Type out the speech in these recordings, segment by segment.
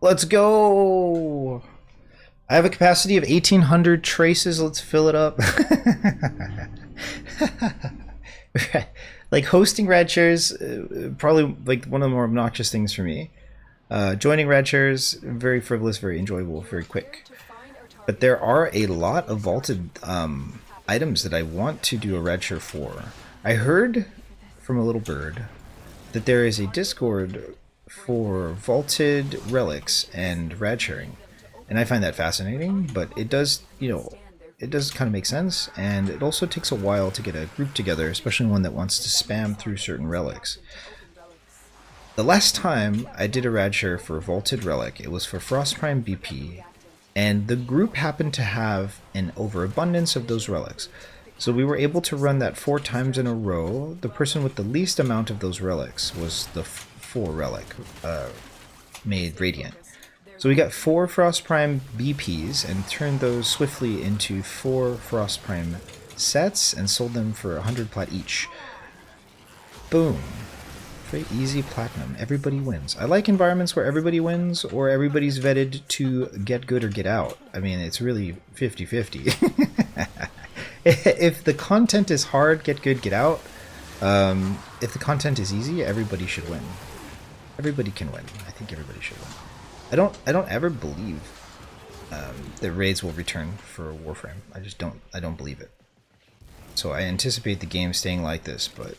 Let's go! I have a capacity of 1,800 traces. Let's fill it up. Like hosting rad shares, probably like one of the more obnoxious things for me. Joining rad shares, very frivolous, very enjoyable, very quick. But there are a lot of vaulted items that I want to do a rad share for. I heard from a little bird that there is a Discord for vaulted relics and rad sharing. And I find that fascinating, but it does, it does kind of make sense, and it also takes a while to get a group together, especially one that wants to spam through certain relics. The last time I did a rad share for a vaulted relic, it was for Frostprime BP, and the group happened to have an overabundance of those relics. So we were able to run that 4 times in a row. The person with the least amount of those relics was the 4 relic made Radiant. So we got 4 Frostprime BPs and turned those swiftly into 4 Frostprime sets and sold them for 100 plat each. Boom. Very easy platinum. Everybody wins. I like environments where everybody wins or everybody's vetted to get good or get out. I mean, it's really 50-50. If the content is hard, get good, get out. If the content is easy, everybody should win. Everybody can win. I think everybody should win. I don't ever believe that raids will return for Warframe. I don't believe it. So I anticipate the game staying like this, but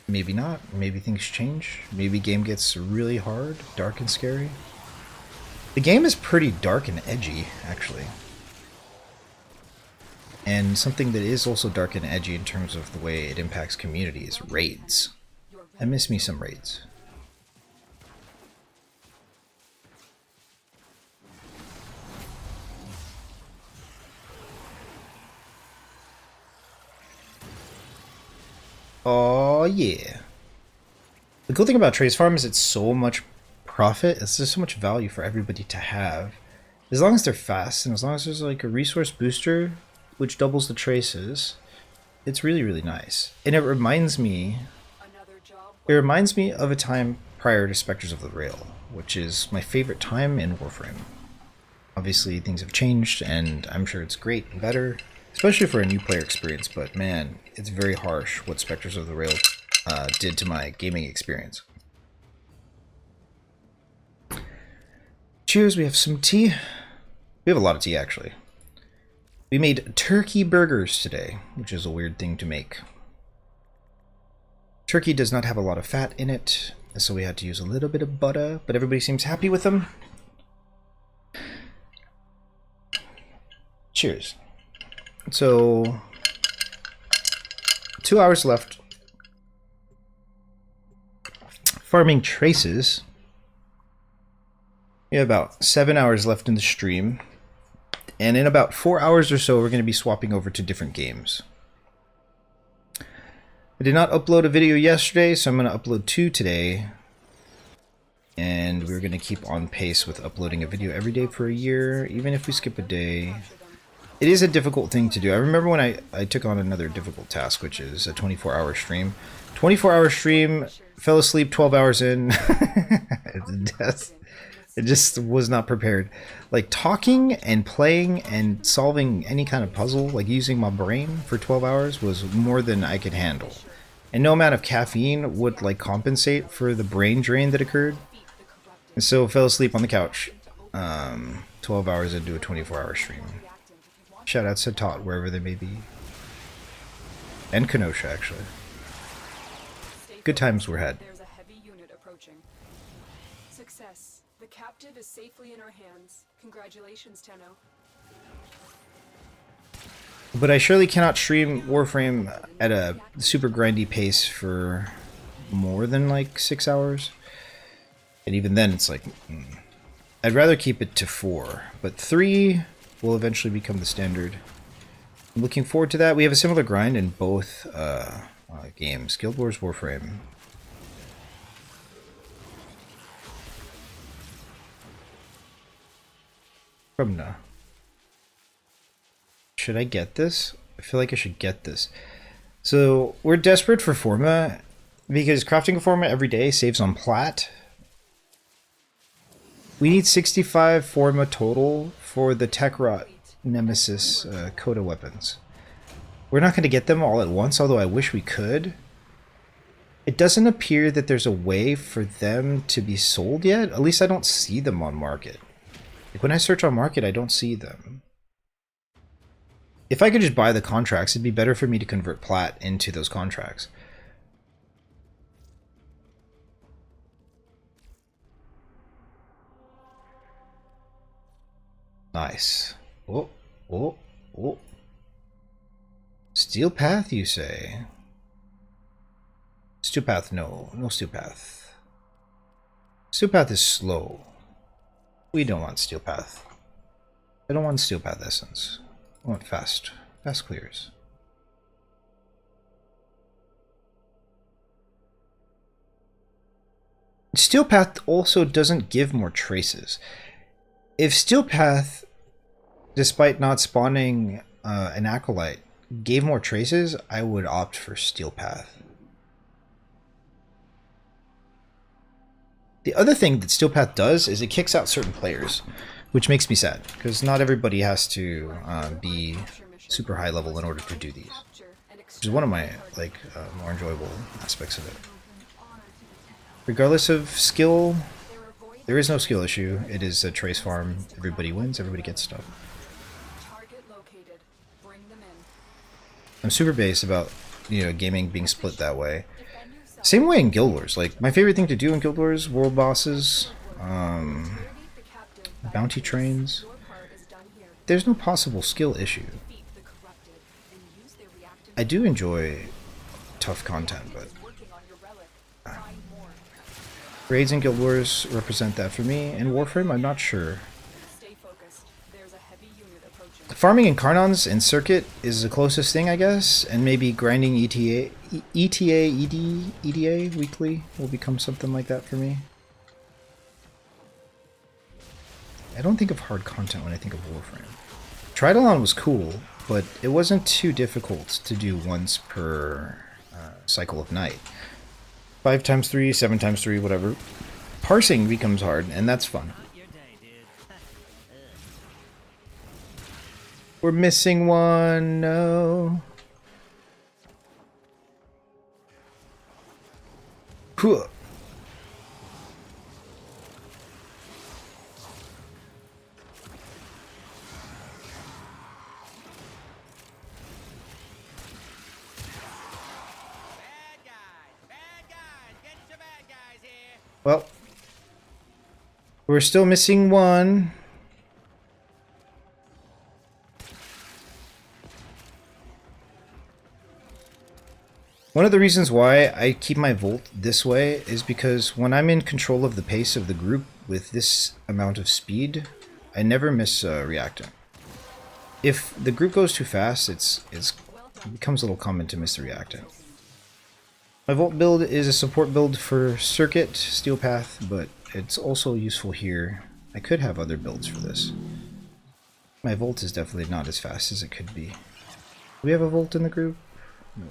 maybe not. Maybe things change. Maybe game gets really hard, dark and scary. The game is pretty dark and edgy, actually. And something that is also dark and edgy in terms of the way it impacts community is raids. I miss me some raids. Oh yeah. The cool thing about Trace Farm is it's so much profit, it's just so much value for everybody to have. As long as they're fast and as long as there's like a resource booster which doubles the traces, it's really, really nice. And it reminds me of a time prior to Spectres of the Rail, which is my favorite time in Warframe. Obviously things have changed and I'm sure it's great and better, especially for a new player experience, but man, it's very harsh what Spectres of the Rail did to my gaming experience. Cheers, we have some tea. We have a lot of tea, actually. We made turkey burgers today, which is a weird thing to make. Turkey does not have a lot of fat in it, so we had to use a little bit of butter, but everybody seems happy with them. Cheers. So, 2 hours left. Farming traces. We have about 7 hours left in the stream. And in about 4 hours or so, we're going to be swapping over to different games. I did not upload a video yesterday, so I'm going to upload 2 today. And we're going to keep on pace with uploading a video every day for a year, even if we skip a day. It is a difficult thing to do. I remember when I took on another difficult task, which is a 24-hour stream. 24-hour stream, fell asleep 12 hours in. It just was not prepared. Like talking and playing and solving any kind of puzzle, like using my brain for 12 hours was more than I could handle. And no amount of caffeine would like compensate for the brain drain that occurred. And so fell asleep on the couch. 12 hours into a 24-hour stream. Shoutouts to Tot, wherever they may be. And Kenosha, actually. Good times were had. There's a heavy unit approaching. Success. The captive is safely in our hands. Congratulations, Tenno. But I surely cannot stream Warframe at a super grindy pace for more than like 6 hours. And even then it's like, I'd rather keep it to 4, but 3 will eventually become the standard. I'm looking forward to that. We have a similar grind in both games, Guild Wars, Warframe. Krumna. Should I get this? I feel like I should get this. So we're desperate for Forma because crafting a Forma every day saves on plat. We need 65 forma total for the Tekrot Nemesis Coda weapons. We're not going to get them all at once, although I wish we could. It doesn't appear that there's a way for them to be sold yet. At least I don't see them on market. Like when I search on market, I don't see them. If I could just buy the contracts, it'd be better for me to convert plat into those contracts. Nice. Oh, oh, oh. Steel path, you say? Steel path, no. No steel path. Steel path is slow. We don't want steel path. I don't want steel path essence. I want fast. Fast clears. Steel path also doesn't give more traces. If steel path, despite not spawning an acolyte, gave more traces, I would opt for steel path. The other thing that steel path does is it kicks out certain players, which makes me sad because not everybody has to be super high level in order to do these, which is one of my more enjoyable aspects of it. Regardless of skill, there is no skill issue. It is a trace farm. Everybody wins. Everybody gets stuff. I'm super based about gaming being split that way. Same way in Guild Wars. Like my favorite thing to do in Guild Wars, world bosses, bounty trains. There's no possible skill issue. I do enjoy tough content, but raids in Guild Wars represent that for me. In Warframe, I'm not sure. Farming Incarnons in Circuit is the closest thing, I guess, and maybe grinding EDA weekly will become something like that for me. I don't think of hard content when I think of Warframe. Tridalon was cool, but it wasn't too difficult to do once per cycle of night. 5 times 3, 7 times 3, whatever. Parsing becomes hard, and that's fun. We're missing one, no. Cool. Well, we're still missing one. One of the reasons why I keep my Volt this way is because when I'm in control of the pace of the group with this amount of speed, I never miss reacting. If the group goes too fast, it becomes a little common to miss the reacting. My Volt build is a support build for Circuit, Steel Path, but it's also useful here. I could have other builds for this. My Volt is definitely not as fast as it could be. Do we have a Volt in the group? No.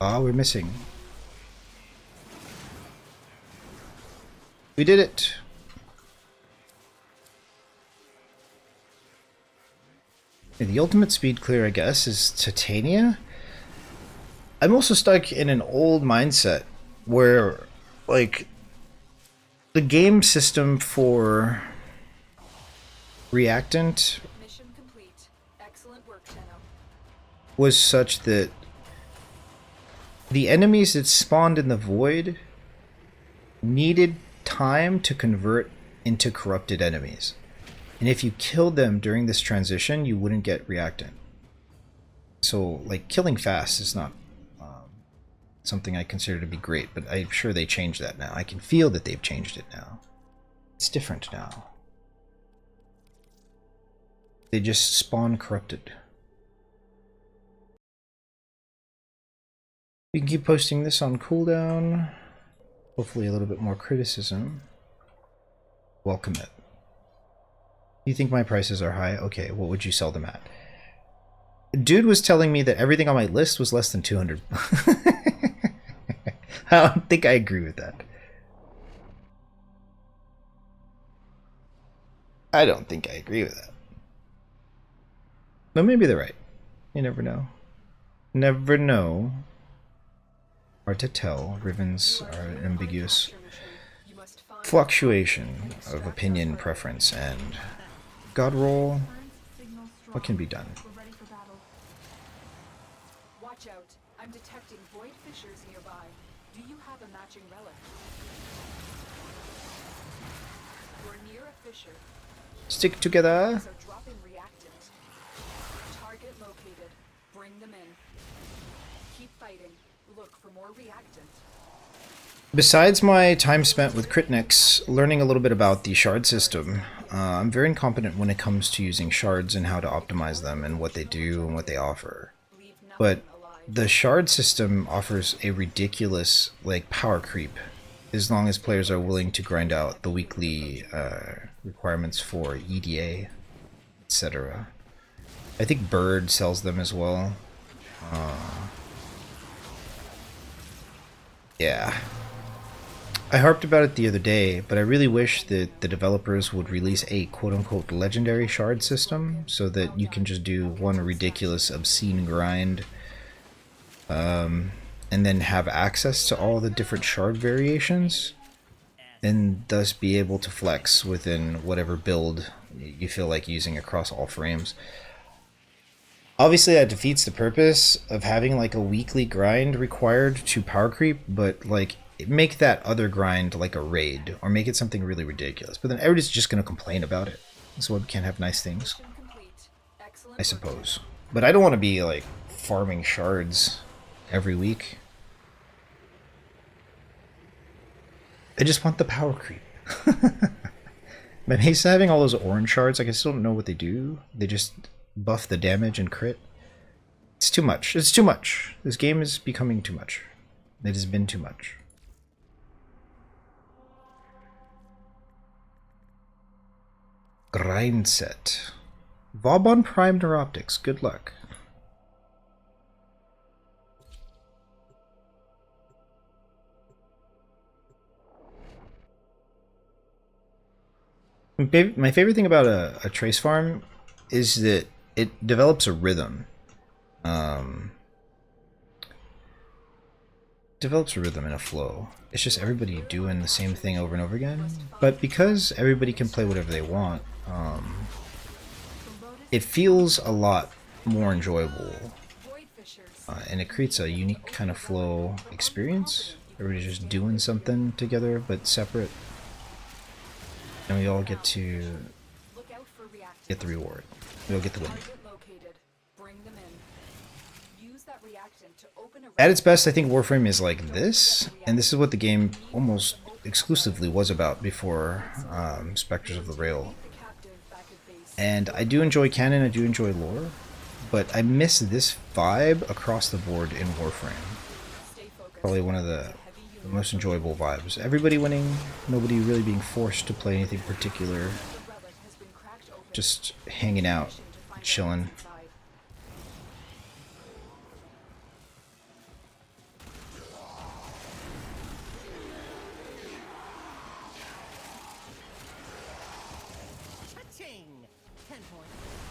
Ah, we're missing. We did it! And the ultimate speed clear, I guess, is Titania? I'm also stuck in an old mindset where, like, the game system for reactant was such that the enemies that spawned in the void needed time to convert into corrupted enemies. And if you killed them during this transition, you wouldn't get reactant. So, like, killing fast is not something I consider to be great, but I'm sure they changed that now. I can feel that they've changed it now. It's different now. They just spawn corrupted. We can keep posting this on cooldown. Hopefully a little bit more criticism. Welcome it. You think my prices are high? Okay, what would you sell them at? Dude was telling me that everything on my list was less than 200. I don't think I agree with that. I don't think I agree with that. But maybe they're right. You never know. Never know. Hard to tell. Rivens are an ambiguous fluctuation of opinion, preference, and god roll. What can be done? Watch out. I'm detecting void fissures nearby. Do you have a matching relic? We're near a fissure. Stick together. So drop in reactant. Target located. Bring them in. Keep fighting. Look for more reactant. Besides my time spent with Critnix, learning a little bit about the shard system, I'm very incompetent when it comes to using shards and how to optimize them and what they do and what they offer. But the shard system offers a ridiculous power creep as long as players are willing to grind out the weekly requirements for EDA, etc. I think Bird sells them as well. Yeah. I harped about it the other day, but I really wish that the developers would release a quote-unquote legendary shard system so that you can just do one ridiculous, obscene grind and then have access to all the different shard variations and thus be able to flex within whatever build you feel like using across all frames. Obviously that defeats the purpose of having a weekly grind required to power creep, but make that other grind like a raid, or make it something really ridiculous. But then everybody's just going to complain about it. That's why we can't have nice things, I suppose. But I don't want to be farming shards every week. I just want the power creep. My base having all those orange shards, I still don't know what they do. They just buff the damage and crit. It's too much. It's too much. This game is becoming too much. It has been too much. Grind set. Vauban Prime Neuroptics. Good luck. My favorite thing about a trace farm is that it develops a rhythm. Develops a rhythm and a flow. It's just everybody doing the same thing over and over again. But because everybody can play whatever they want, it feels a lot more enjoyable. And it creates a unique kind of flow experience. Everybody's just doing something together but separate. And we all get to get the reward. We all get the win. At its best, I think Warframe is like this, and this is what the game almost exclusively was about before Spectres of the Rail. And I do enjoy canon, I do enjoy lore, but I miss this vibe across the board in Warframe. Probably one of the most enjoyable vibes. Everybody winning, nobody really being forced to play anything particular. Just hanging out, chilling.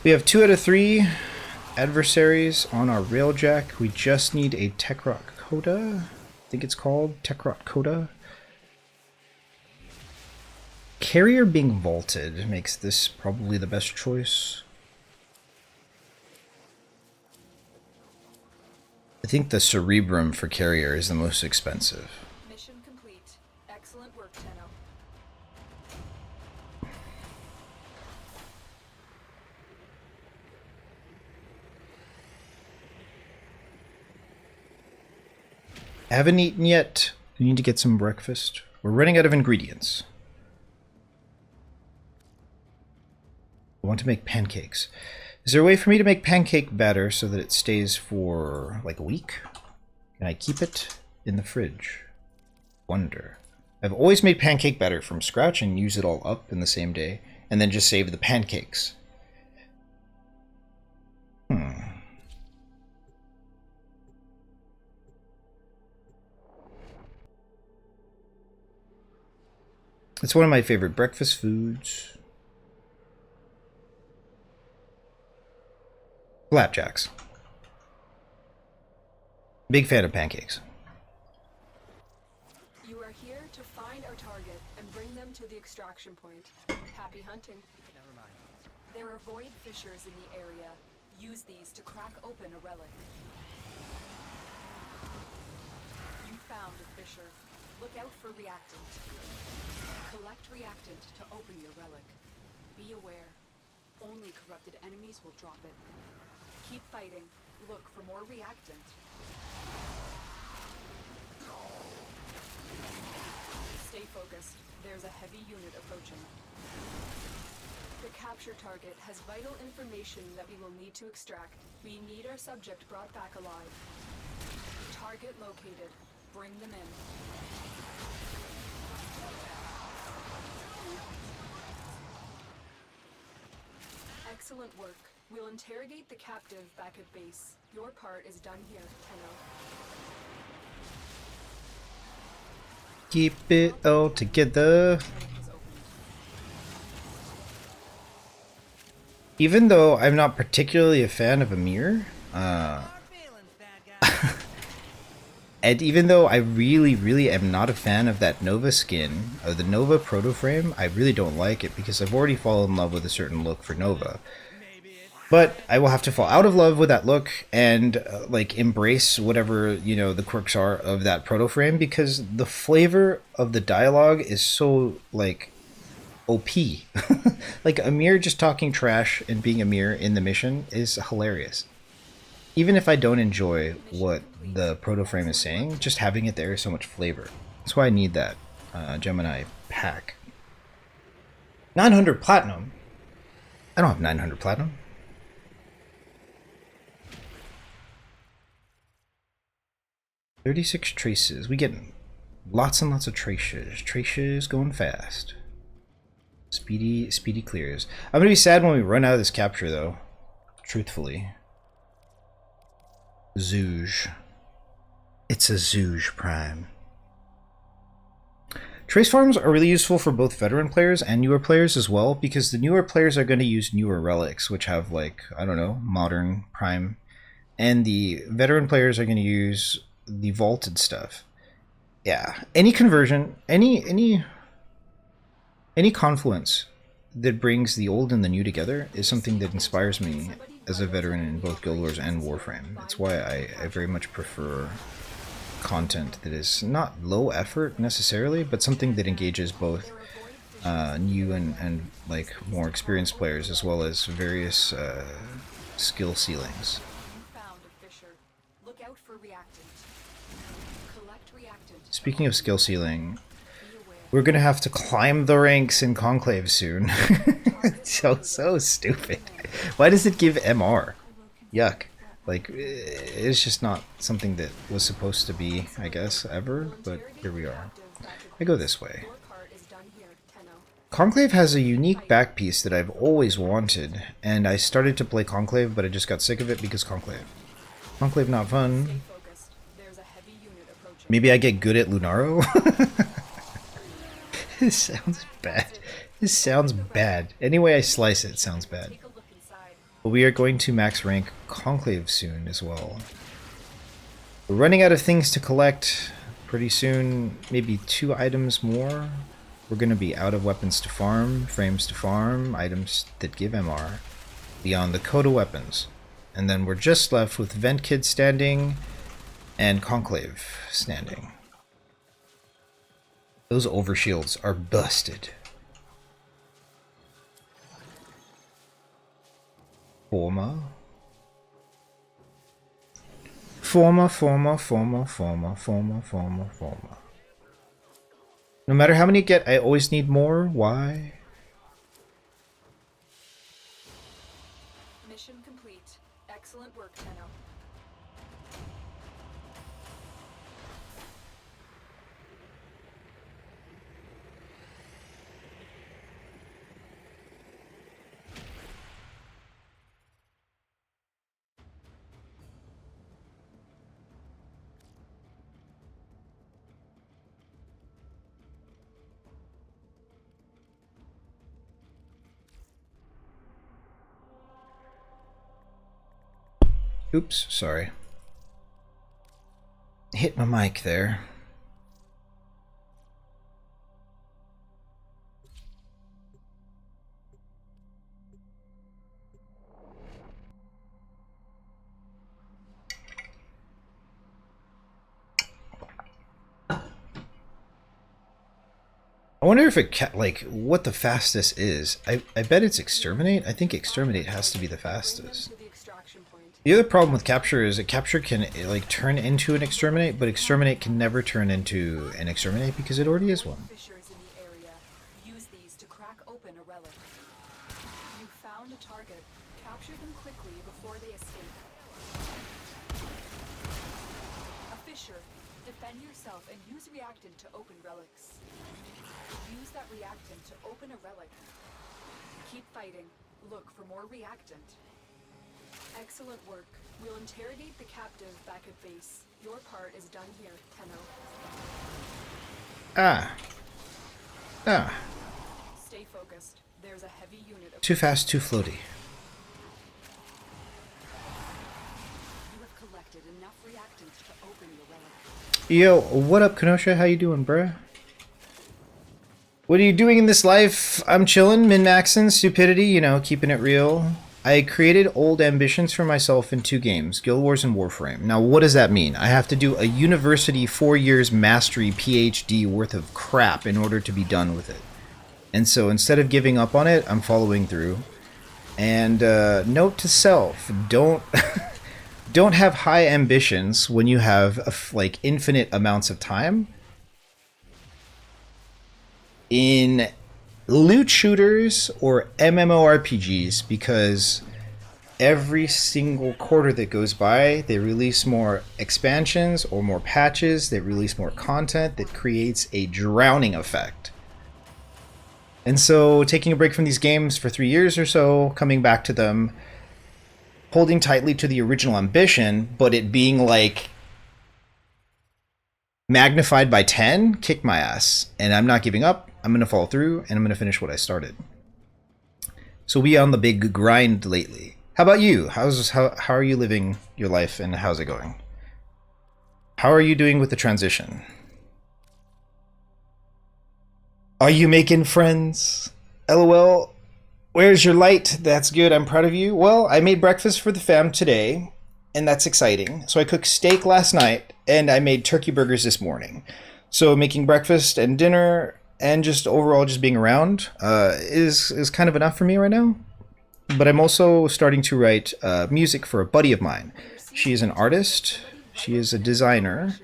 We have 2 out of 3 adversaries on our Railjack. We just need a Tekrot Coda. I think it's called Tekrot Coda. Carrier being vaulted makes this probably the best choice. I think the Cerebrum for Carrier is the most expensive. Mission complete. Excellent work, Tenno. Haven't eaten yet. We need to get some breakfast. We're running out of ingredients. I want to make pancakes. Is there a way for me to make pancake batter so that it stays for a week? Can I keep it in the fridge? Wonder. I've always made pancake batter from scratch and use it all up in the same day, and then just save the pancakes. It's one of my favorite breakfast foods. Flapjacks. Big fan of pancakes. You are here to find our target and bring them to the extraction point. Happy hunting. Never mind. There are void fissures in the area. Use these to crack open a relic. You found a fissure. Look out for reactant. Collect reactant to open your relic. Be aware. Only corrupted enemies will drop it. Keep fighting. Look for more reactant. Stay focused. There's a heavy unit approaching. The capture target has vital information that we will need to extract. We need our subject brought back alive. Target located. Bring them in. Excellent work. We'll interrogate the captive back at base. Your part is done here, Tenno. Keep it all together. Even though I'm not particularly a fan of Amir, and even though I really am not a fan of that Nova skin, or the Nova proto frame, I really don't like it because I've already fallen in love with a certain look for Nova. But I will have to fall out of love with that look and like embrace whatever, you know, the quirks are of that proto frame, because the flavor of the dialogue is so like OP. Like Amir just talking trash and being Amir in the mission is hilarious. Even if I don't enjoy what the proto frame is saying, just having it there is so much flavor. That's why I need that Gemini pack. 900 platinum? I don't have 900 platinum. 36 traces. We get lots and lots of traces. Traces going fast. Speedy clears. I'm gonna be sad when we run out of this capture, though. Truthfully. Zooge. It's a Zooge Prime. Trace farms are really useful for both veteran players and newer players as well, because the newer players are going to use newer relics, which have, like, I don't know, modern Prime. And the veteran players are going to use the vaulted stuff. Yeah. Any conversion, any confluence that brings the old and the new together is something that inspires me as a veteran in both Guild Wars and Warframe. That's why I very much prefer content that is not low effort necessarily, but something that engages both new and like more experienced players, as well as various skill ceilings. Speaking of skill ceiling, we're gonna have to climb the ranks in Conclave soon. so stupid. Why does it give MR? Yuck. Like, it's just not something that was supposed to be, I guess, ever, but here we are. I go this way. Conclave has a unique back piece that I've always wanted, and I started to play Conclave, but I just got sick of it because Conclave. Conclave not fun. Maybe I get good at Lunaro? This sounds bad. This sounds bad. Any way I slice it, it sounds bad. But we are going to max rank Conclave soon as well. We're running out of things to collect pretty soon. Maybe 2 items more. We're going to be out of weapons to farm, frames to farm, items that give MR, beyond the Coda weapons. And then we're just left with Vent Kid standing and Conclave standing. Those overshields are busted. Forma. No matter how many you get, I always need more. Why? Mission complete. Excellent work, Tenno. Oops, sorry. Hit my mic there. I wonder if it like what the fastest is. I bet it's exterminate. I think exterminate has to be the fastest. The other problem with capture is that capture can like turn into an exterminate, but exterminate can never turn into an exterminate because it already is one. Fissures in the area. Use these to crack open a relic. You found a target. Capture them quickly before they escape. A fissure. Defend yourself and use reactant to open relics. Use that reactant to open a relic. Keep fighting. Look for more reactant. Excellent work. We'll interrogate the captive back at base. Your part is done here, Tenno. Ah. Stay focused. There's a heavy unit of... Too fast, too floaty. You have collected enough reactant to open your relic. Yo, what up, Kenosha? How you doing, bruh? What are you doing in this life? I'm chilling, min-maxing, stupidity, you know, keeping it real. I created old ambitions for myself in 2 games, Guild Wars and Warframe. Now, what does that mean? I have to do a university 4 years mastery PhD worth of crap in order to be done with it. And so instead of giving up on it, I'm following through. And note to self, don't don't have high ambitions when you have like infinite amounts of time. In loot shooters or MMORPGs, because every single quarter that goes by, they release more expansions or more patches, they release more content that creates a drowning effect. And so taking a break from these games for 3 years or so, coming back to them, holding tightly to the original ambition, but it being like magnified by 10, kicked my ass. And I'm not giving up. I'm going to follow through, and I'm going to finish what I started. So we on the big grind lately. How about you? How are you living your life, and how's it going? How are you doing with the transition? Are you making friends? LOL. Where's your light? That's good. I'm proud of you. Well, I made breakfast for the fam today, and that's exciting. So I cooked steak last night, and I made turkey burgers this morning. So making breakfast and dinner and just overall just being around is kind of enough for me right now. But I'm also starting to write music for a buddy of mine. She is an artist. She is a designer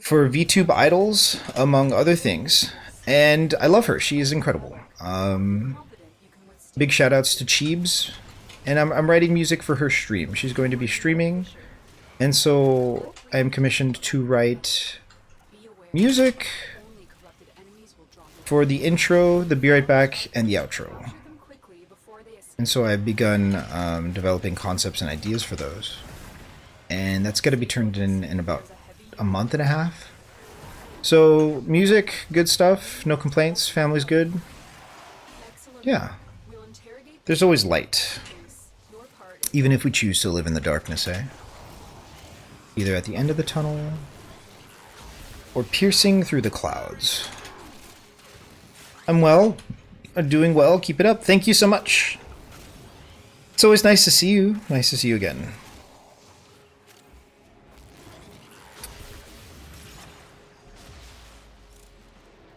for VTube idols, among other things. And I love her. She is incredible. Big shout outs to Cheebs. And I'm writing music for her stream. She's going to be streaming. And so I am commissioned to write music for the intro, the Be Right Back, and the outro. And so I've begun developing concepts and ideas for those. And that's going to be turned in about a month and a half. So music, good stuff, no complaints, family's good. Yeah. There's always light. Even if we choose to live in the darkness, eh? Either at the end of the tunnel or piercing through the clouds. I'm well. I'm doing well. Keep it up. Thank you so much. It's always nice to see you. Nice to see you again.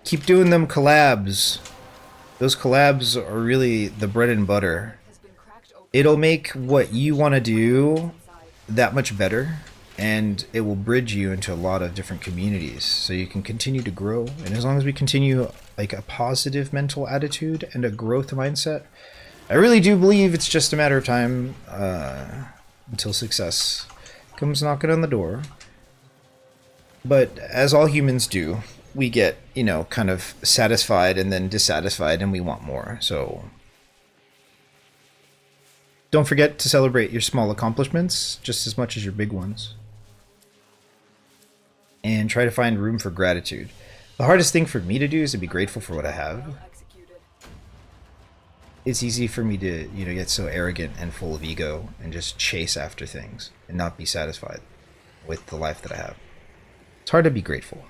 Keep doing them collabs. Those collabs are really the bread and butter. It'll make what you want to do that much better, and it will bridge you into a lot of different communities so you can continue to grow. And as long as we continue like a positive mental attitude and a growth mindset, I really do believe it's just a matter of time until success comes knocking on the door. But as all humans do, we get, you know, kind of satisfied and then dissatisfied, and we want more. So don't forget to celebrate your small accomplishments just as much as your big ones. And try to find room for gratitude. The hardest thing for me to do is to be grateful for what I have. it's easy for me to, you know, get so arrogant and full of ego and just chase after things and not be satisfied with the life that I have. It's hard to be grateful.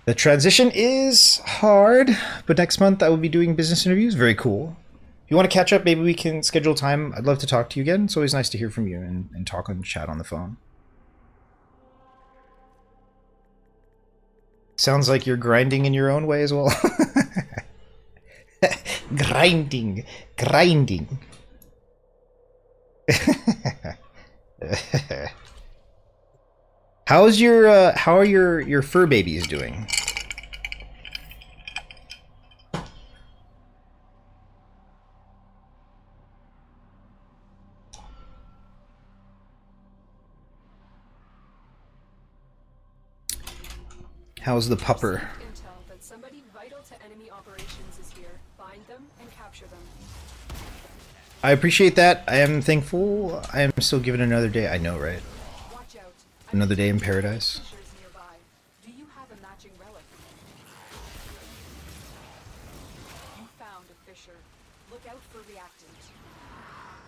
The transition is hard, but next month I will be doing business interviews. Very cool. If you want to catch up, maybe we can schedule time. I'd love to talk to you again. It's always nice to hear from you and talk on chat on the phone. Sounds like you're grinding in your own way as well. grinding. How are your fur babies doing? How's the pupper? Intel that somebody vital to enemy operations is here. Find them and capture them. I appreciate that. I am thankful. I am still given another day. I know, right? Watch out. Another day in paradise. Fissures nearby. Do you have a matching relic? You found a fissure. Look out for reactant.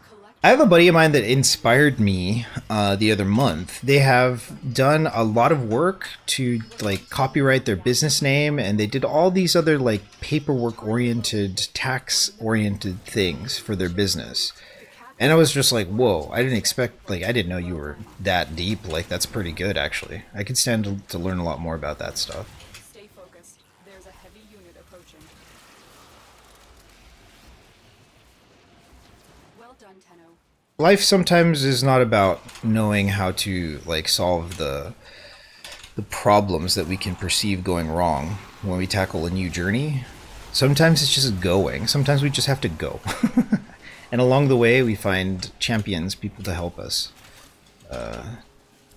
Collect. I have a buddy of mine that inspired me the other month. They have done a lot of work to like copyright their business name, and they did all these other like paperwork oriented, tax oriented things for their business. And I was just like, whoa, I didn't expect, like, I didn't know you were that deep. Like, that's pretty good, actually. I could stand to learn a lot more about that stuff. Stay focused. There's a heavy unit approaching. Well done, Tenno. Life sometimes is not about knowing how to, like, solve the problems that we can perceive going wrong when we tackle a new journey. Sometimes it's just going. Sometimes we just have to go. And along the way, we find champions, people to help us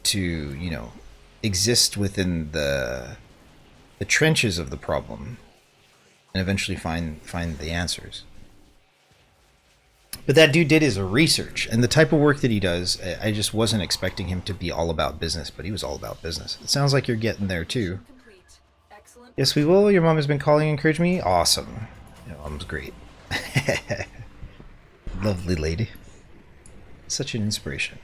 to, you know, exist within the trenches of the problem and eventually find the answers. But that dude did his research, and the type of work that he does, I just wasn't expecting him to be all about business, but he was all about business. It sounds like you're getting there too. Complete. Excellent. Yes, we will. Your mom has been calling and encouraging me. Awesome. Your mom's great. Lovely lady. Such an inspiration.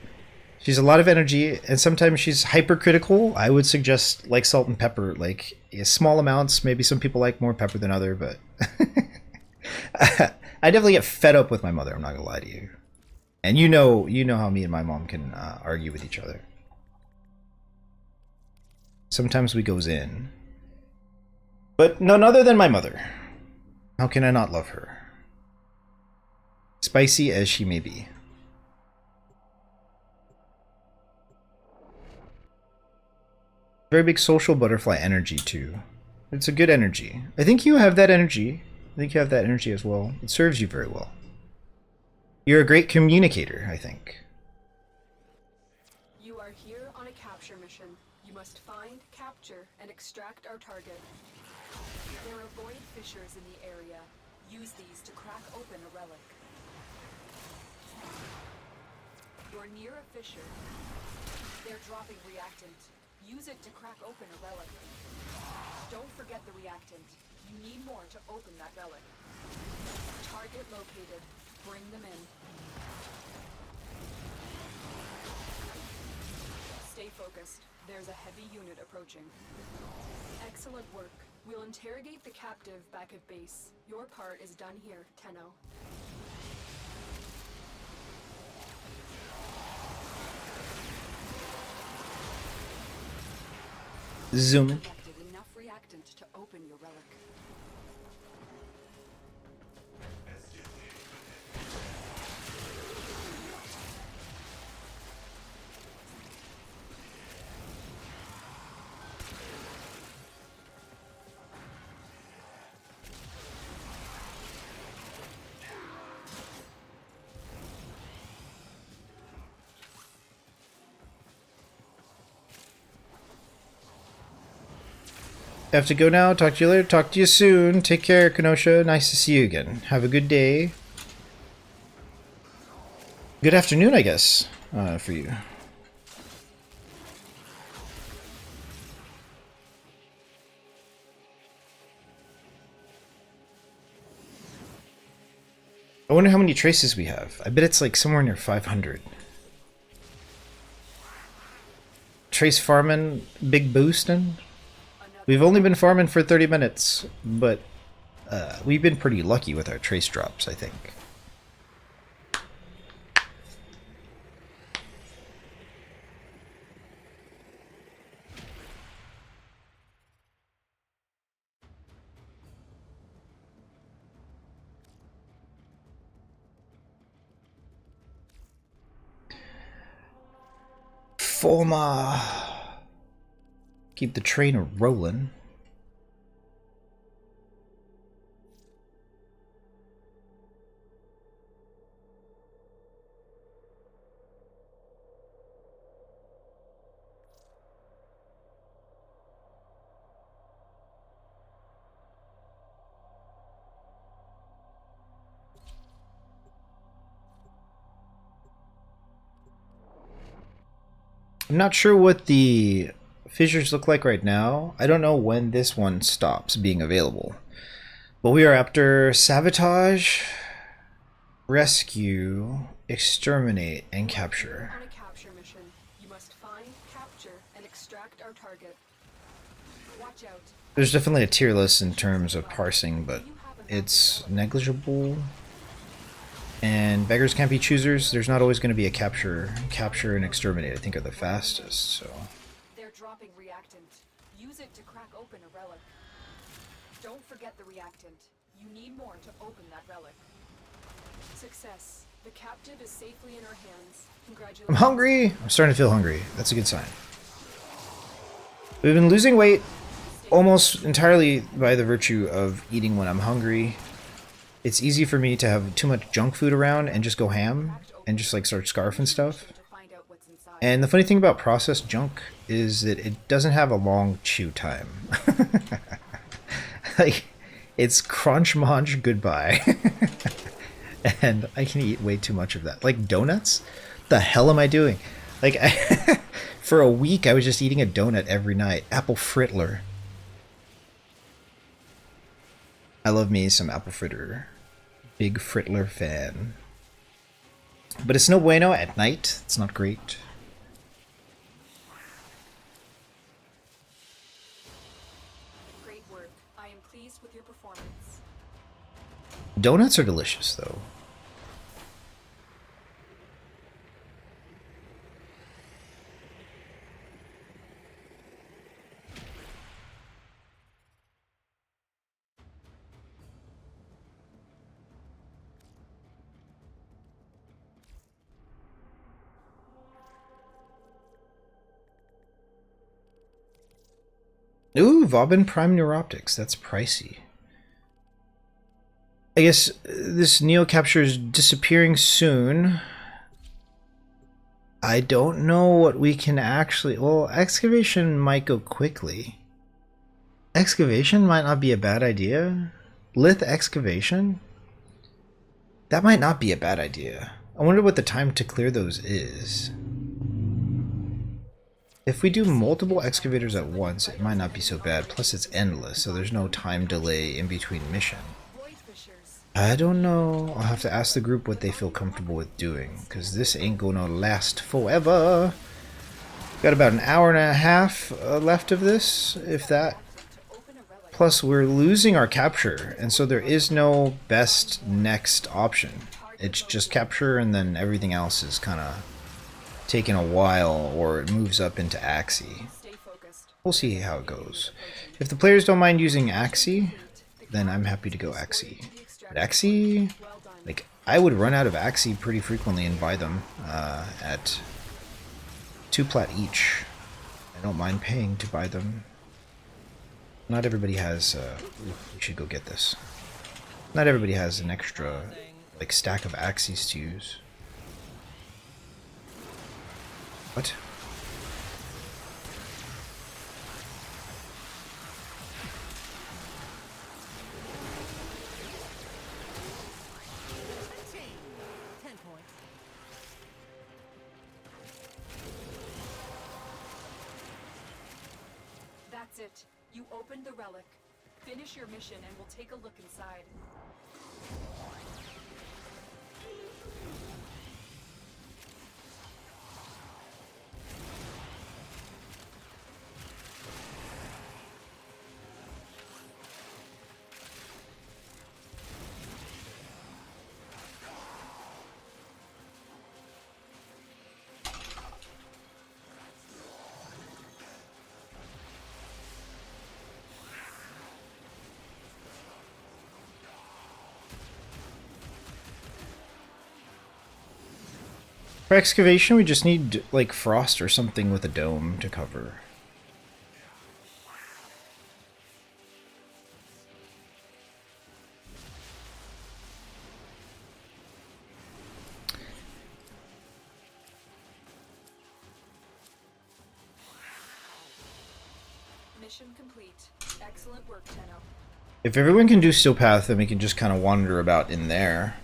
She's a lot of energy, and sometimes she's hypercritical. I would suggest like salt and pepper, like small amounts. Maybe some people like more pepper than other, but I definitely get fed up with my mother. I'm not gonna lie to you. And you know how me and my mom can argue with each other. Sometimes we goes in, but none other than my mother. How can I not love her? Spicy as she may be. Very big social butterfly energy too. It's a good energy. I think you have that energy. I think you have that energy as well. It serves you very well. You're a great communicator, I think. You are here on a capture mission. You must find, capture, and extract our target. There are void fissures in the area. Use these to crack open a relic. You're near a fissure. They're dropping reactant. Use it to crack open a relic. Don't forget the reactant. You need more to open that relic. Target located. Bring them in. Stay focused. There's a heavy unit approaching. Excellent work. We'll interrogate the captive back at base. Your part is done here, Tenno. Zoom in. Collected enough reactant to open your relic. I have to go now. Talk to you later. Talk to you soon. Take care, Kenosha. Nice to see you again. Have a good day. Good afternoon, I guess, for you. I wonder how many traces we have. I bet it's like somewhere near 500. Trace farming, big boosting. We've only been farming for 30 minutes, but we've been pretty lucky with our trace drops, I think. Forma. Keep the train rolling. I'm not sure what the fissures look like right now. I don't know when this one stops being available. But we are after sabotage, rescue, exterminate, and capture. On a capture mission, you must find, capture, and extract our target. Watch out. There's definitely a tier list in terms of parsing, but it's negligible. And beggars can't be choosers. There's not always going to be a capture. Capture and exterminate, I think, are the fastest. So They're dropping reactant. Use it to crack open a relic. Don't forget the reactant. You need more to open that relic. Success. The captive is safely in our hands. Congratulations. I'm hungry. I'm starting to feel hungry. That's a good sign. We've been losing weight almost entirely by the virtue of eating when I'm hungry. It's easy for me to have too much junk food around and just go ham and just like start scarfing stuff. And the funny thing about processed junk is that it doesn't have a long chew time. Like, it's crunch munch goodbye. And I can eat way too much of that. Like donuts? The hell am I doing? Like, for a week I was just eating a donut every night. Apple frittler. I love me some apple fritter. Big frittler fan. But it's no bueno at night. It's not great. Great work. I am pleased with your performance. Donuts are delicious, though. Ooh, Vauban Prime Neuroptics. That's pricey. I guess this Neo capture is disappearing soon. I don't know what we can actually... Well, excavation might go quickly. Excavation might not be a bad idea. Lith excavation? That might not be a bad idea. I wonder what the time to clear those is. If we do multiple excavators at once, it might not be so bad. Plus it's endless, so there's no time delay in between mission. I don't know. I'll have to ask the group what they feel comfortable with doing, because this ain't gonna last forever. Got about an hour and a half left of this, if that. Plus we're losing our capture, and so there is no best next option. It's just capture, and then everything else is kind of taking a while, or it moves up into Axie. We'll see how it goes. If the players don't mind using Axie, then I'm happy to go Axie. But Axie, like, I would run out of Axie pretty frequently and buy them at 2 plat each. I don't mind paying to buy them. Not everybody has, we should go get this. Not everybody has an extra, like, stack of Axies to use. What? That's it. You opened the relic. Finish your mission and we'll take a look inside. For excavation, we just need like frost or something with a dome to cover. Mission complete. Excellent work, Tenno. If everyone can do Steel Path, then we can just kind of wander about in there.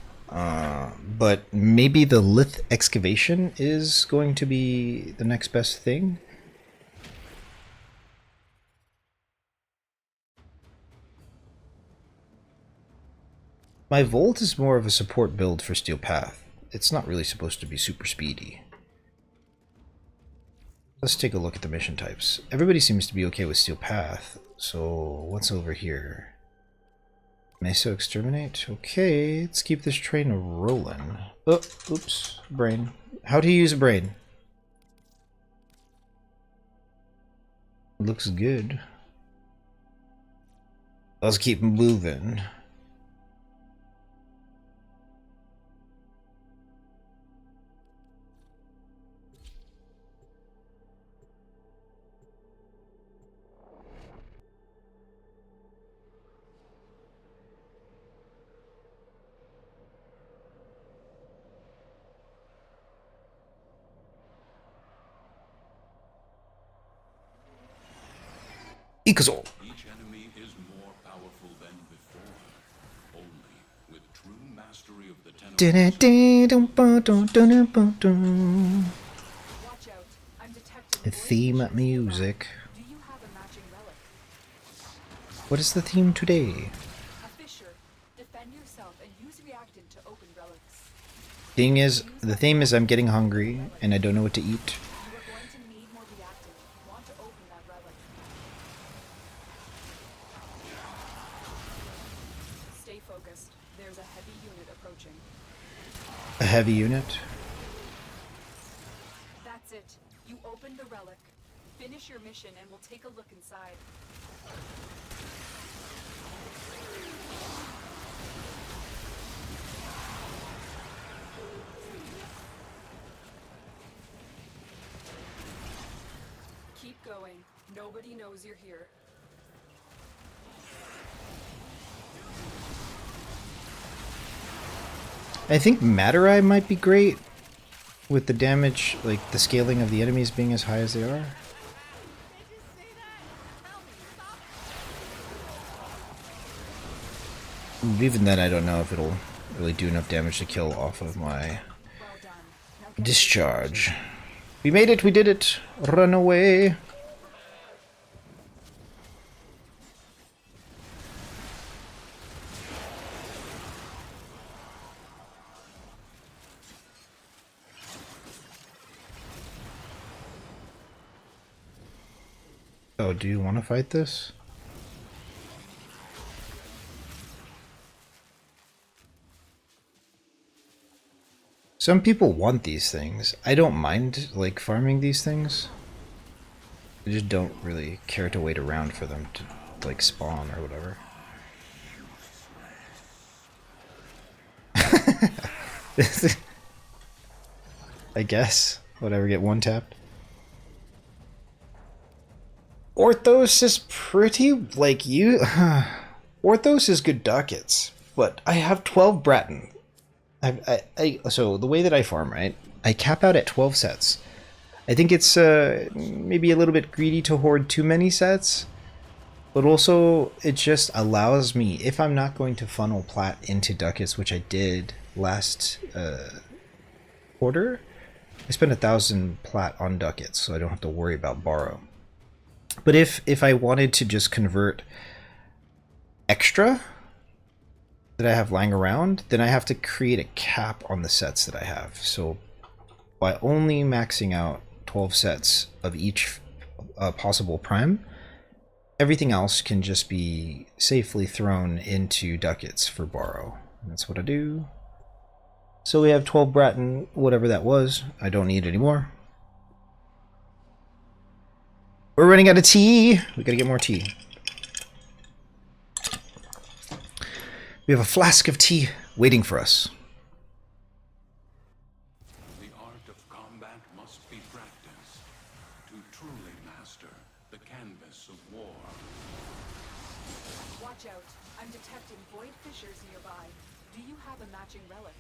But maybe the Lith excavation is going to be the next best thing. My Volt is more of a support build for Steel Path. It's not really supposed to be super speedy. Let's take a look at the mission types. Everybody seems to be okay with Steel Path, so what's over here? Meso Exterminate? Okay, let's keep this train rolling. Oh, oops, brain. How do you use a brain? Looks good. Let's keep moving. Ikazol. Each enemy is more powerful than before. Only with true mastery of the Watch out. I'm detecting Theme music. Do you have a matching relic? What is the theme today? A fissure. Defend yourself and use reactant to open relics. The theme is I'm getting hungry and I don't know what to eat. You are going to need more reactant. You want to open that relic. Stay focused. There's a heavy unit approaching. A heavy unit? That's it. You opened the relic. Finish your mission and we'll take a look inside. Keep going. Nobody knows you're here. I think Materai might be great with the damage, like the scaling of the enemies being as high as they are. Even then, I don't know if it'll really do enough damage to kill off of my Well done. Now get discharge. We made it, we did it! Run away! Oh, do you want to fight this? Some people want these things. I don't mind, like, farming these things. I just don't really care to wait around for them to, like, spawn or whatever. I guess. Whatever, get one tapped. Orthos is pretty, like, you... Orthos is good ducats, but I have 12 Bratton. So the way that I farm, right, I cap out at 12 sets. I think it's maybe a little bit greedy to hoard too many sets, but also it just allows me, if I'm not going to funnel plat into ducats, which I did last quarter, I spent 1,000 plat on ducats, so I don't have to worry about borrow. But if I wanted to just convert extra, that I have lying around, then I have to create a cap on the sets that I have. So by only maxing out 12 sets of each possible prime, everything else can just be safely thrown into ducats for borrow. And that's what I do. So we have 12 Bratton, whatever that was. I don't need anymore. We're running out of tea. We gotta get more tea. We have a flask of tea waiting for us. The art of combat must be practiced to truly master the canvas of war. Watch out. I'm detecting void fissures nearby. Do you have a matching relic?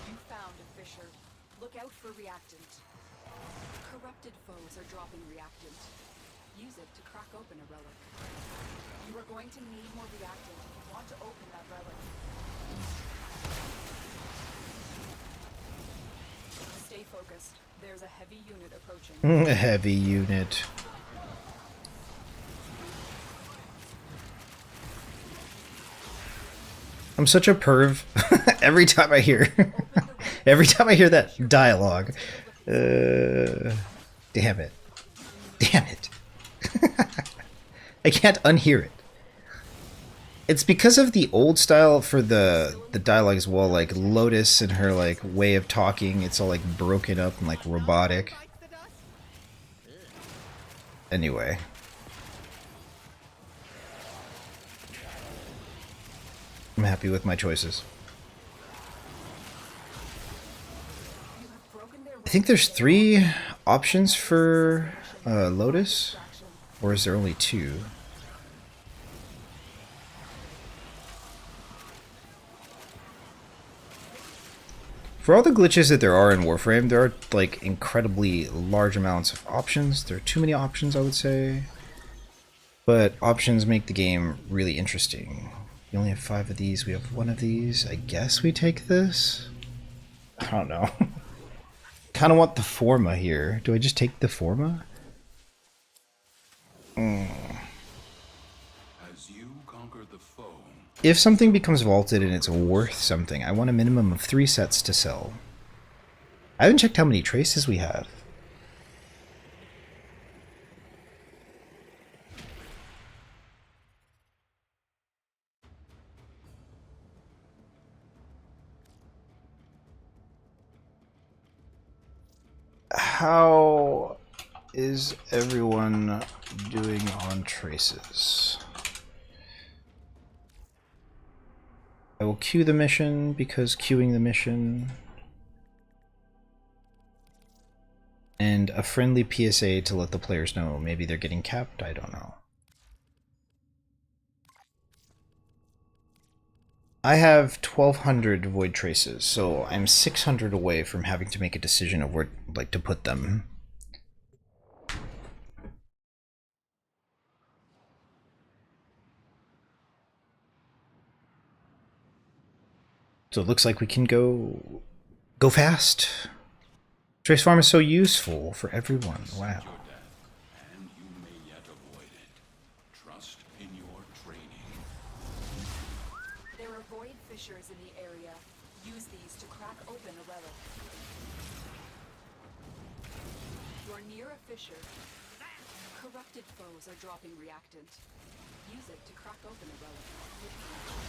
You found a fissure. Look out for reactant. Corrupted foes are dropping reactant. Use it to crack open a relic. You are going to need more reactant if you want to open that relic. Stay focused. There's a heavy unit approaching. A heavy unit. I'm such a perv. every time I hear that dialogue. Damn it. Damn it. I can't unhear it. It's because of the old style for the dialogue as well, like Lotus and her like way of talking, it's all like broken up and like robotic. Anyway. I'm happy with my choices. I think there's 3 options for Lotus, or is there only 2? For all the glitches that there are in Warframe, there are like incredibly large amounts of options. There are too many options, I would say. But options make the game really interesting. We only have 5 of these, we have 1 of these. I guess we take this? I don't know. Kind of want the Forma here. Do I just take the Forma? As you conquer the foe, If something becomes vaulted and it's worth something, I want a minimum of 3 sets to sell. I haven't checked how many traces we have. How is everyone doing on traces? I will queue the mission because queuing the mission. And a friendly PSA to let the players know maybe they're getting capped, I don't know. I have 1,200 void traces, so I'm 600 away from having to make a decision of where like to put them. So it looks like we can go fast. Trace farm is so useful for everyone. Wow. your death, and you may yet avoid it. Trust in your training. There are void fissures in the area. Use these to crack open a relic. You're near a fissure. Corrupted foes are dropping reactant. Use it to crack open a relic.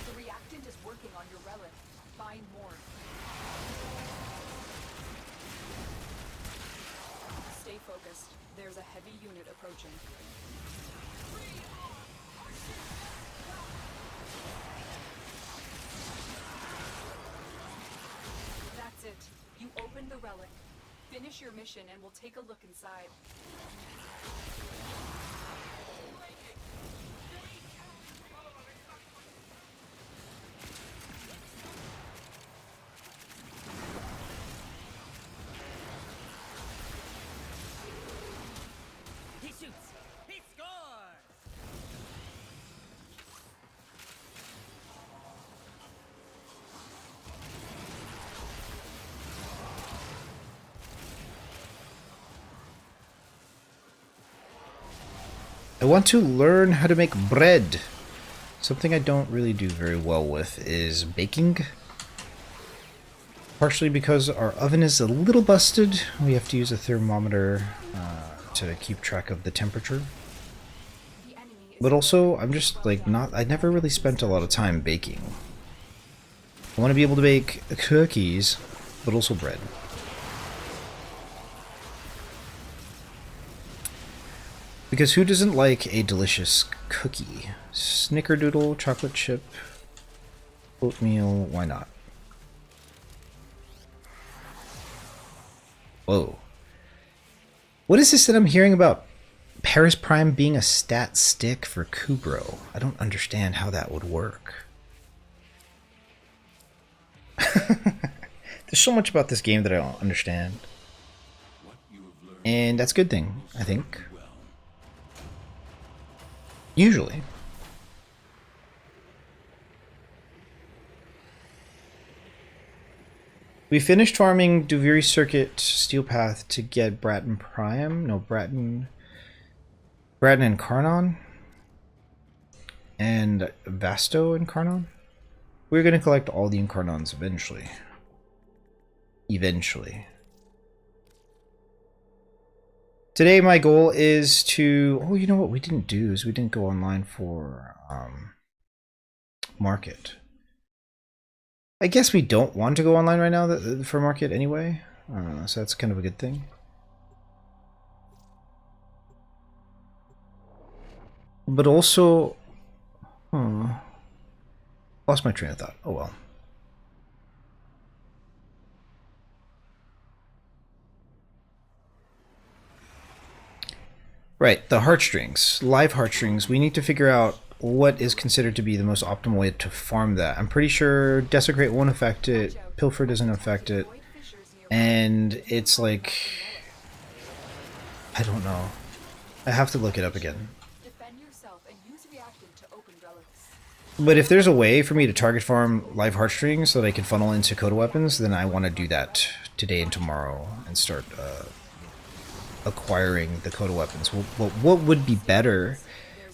The reactant is working on your relic. Find more. Stay focused. There's a heavy unit approaching. That's it. You opened the relic. Finish your mission and we'll take a look inside. He shoots! He scores! I want to learn how to make bread. Something I don't really do very well with is baking. Partially because our oven is a little busted. We have to use a thermometer to keep track of the temperature. The enemy is But also, I'm just like I never really spent a lot of time baking. I want to be able to bake cookies, but also bread. Because who doesn't like a delicious cookie? Snickerdoodle, chocolate chip, oatmeal, why not? Whoa. What is this that I'm hearing about Paris Prime being a stat stick for Kubro? I don't understand how that would work. There's so much about this game that I don't understand. And that's a good thing, I think. Usually. We finished farming Duviri Circuit Steel Path to get Bratton Prime. No, Bratton and Karnon. And Vasto and Karnon. We're going to collect all the Incarnons eventually. Eventually. Today my goal is to... Oh, you know what we didn't do is we didn't go online for market. I guess we don't want to go online right now for market anyway. So that's kind of a good thing. But also... lost my train of thought. Oh well. Right, the heartstrings. Live heartstrings. We need to figure out what is considered to be the most optimal way to farm that. I'm pretty sure Desecrate won't affect it, Pilfer doesn't affect it, and it's like... I don't know. I have to look it up again. defend yourself and use reactant to open relics. But if there's a way for me to target farm live heartstrings so that I can funnel into Coda weapons, then I want to do that today and tomorrow and start acquiring the Coda weapons. What would be better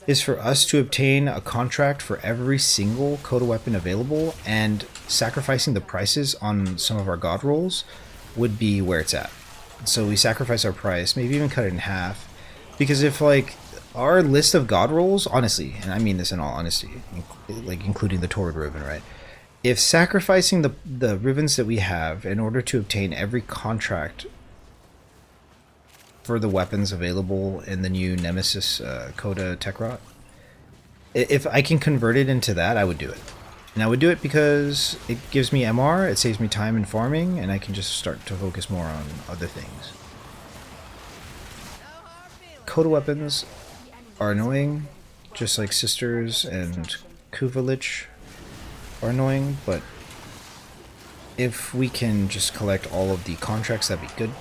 is for us to obtain a contract for every single Coda weapon available, and sacrificing the prices on some of our god rolls would be where it's at. So we sacrifice our price, maybe even cut it in half, because if like our list of god rolls, honestly, and I mean this in all honesty, like including the Torrid Ribbon, right? If sacrificing the ribbons that we have in order to obtain every contract for the weapons available in the new Nemesis Coda Tekrot, if I can convert it into that, I would do it. And I would do it because it gives me MR, it saves me time in farming, and I can just start to focus more on other things. Coda weapons are annoying, just like Sisters and Kuvalich are annoying, but if we can just collect all of the contracts, that'd be good.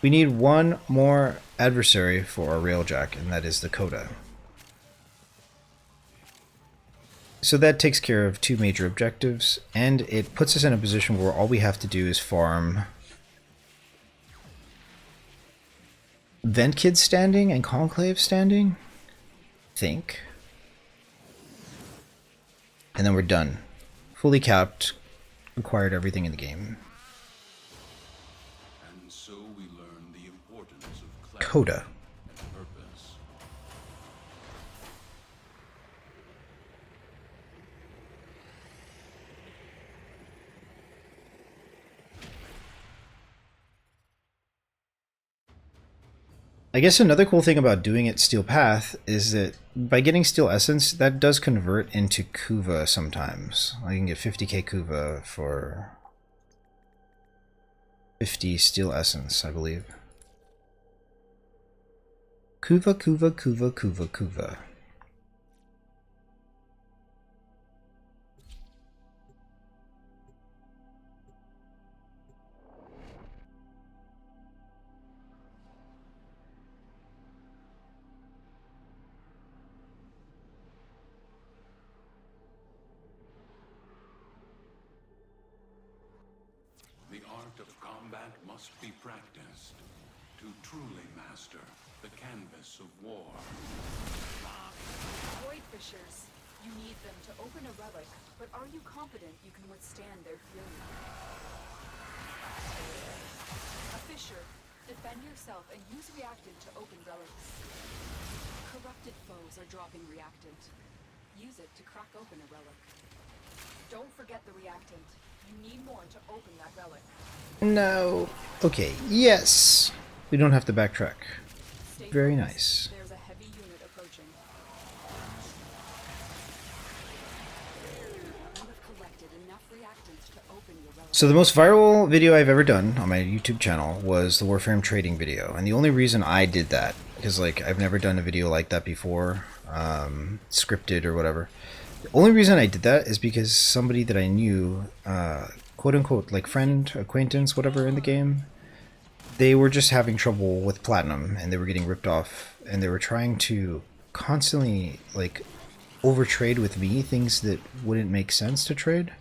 We need one more adversary for our Railjack, and that is the Coda. So that takes care of two major objectives, and it puts us in a position where all we have to do is farm Ventkid standing and Conclave standing, I think. And then we're done. Fully capped, acquired everything in the game. And so we learn the importance of Coda. and purpose. I guess another cool thing about doing it Steel Path is that by getting Steel Essence, that does convert into Kuva sometimes. I can get 50k Kuva for 50 Steel Essence, I believe. Kuva, Kuva, Kuva, Kuva, Kuva. The art of combat must be practiced to truly master the canvas of war. fissures. You need them to open a relic, but are you confident you can withstand their fury? A fissure. Defend yourself and use reactant to open relics. Corrupted foes are dropping reactant. Use it to crack open a relic. Don't forget the reactant. You need more to open that relic. No. Okay, yes. We don't have to backtrack. Stay Very focused. nice. There's a heavy unit approaching. You have collected enough reactant to open your relic. So the most viral video I've ever done on my YouTube channel was the Warframe trading video, and the only reason I did that, because like I've never done a video like that before, scripted or whatever. The only reason I did that is because somebody that I knew, quote unquote, like friend, acquaintance, whatever in the game, they were just having trouble with platinum and they were getting ripped off, and they were trying to constantly like overtrade with me things that wouldn't make sense to trade.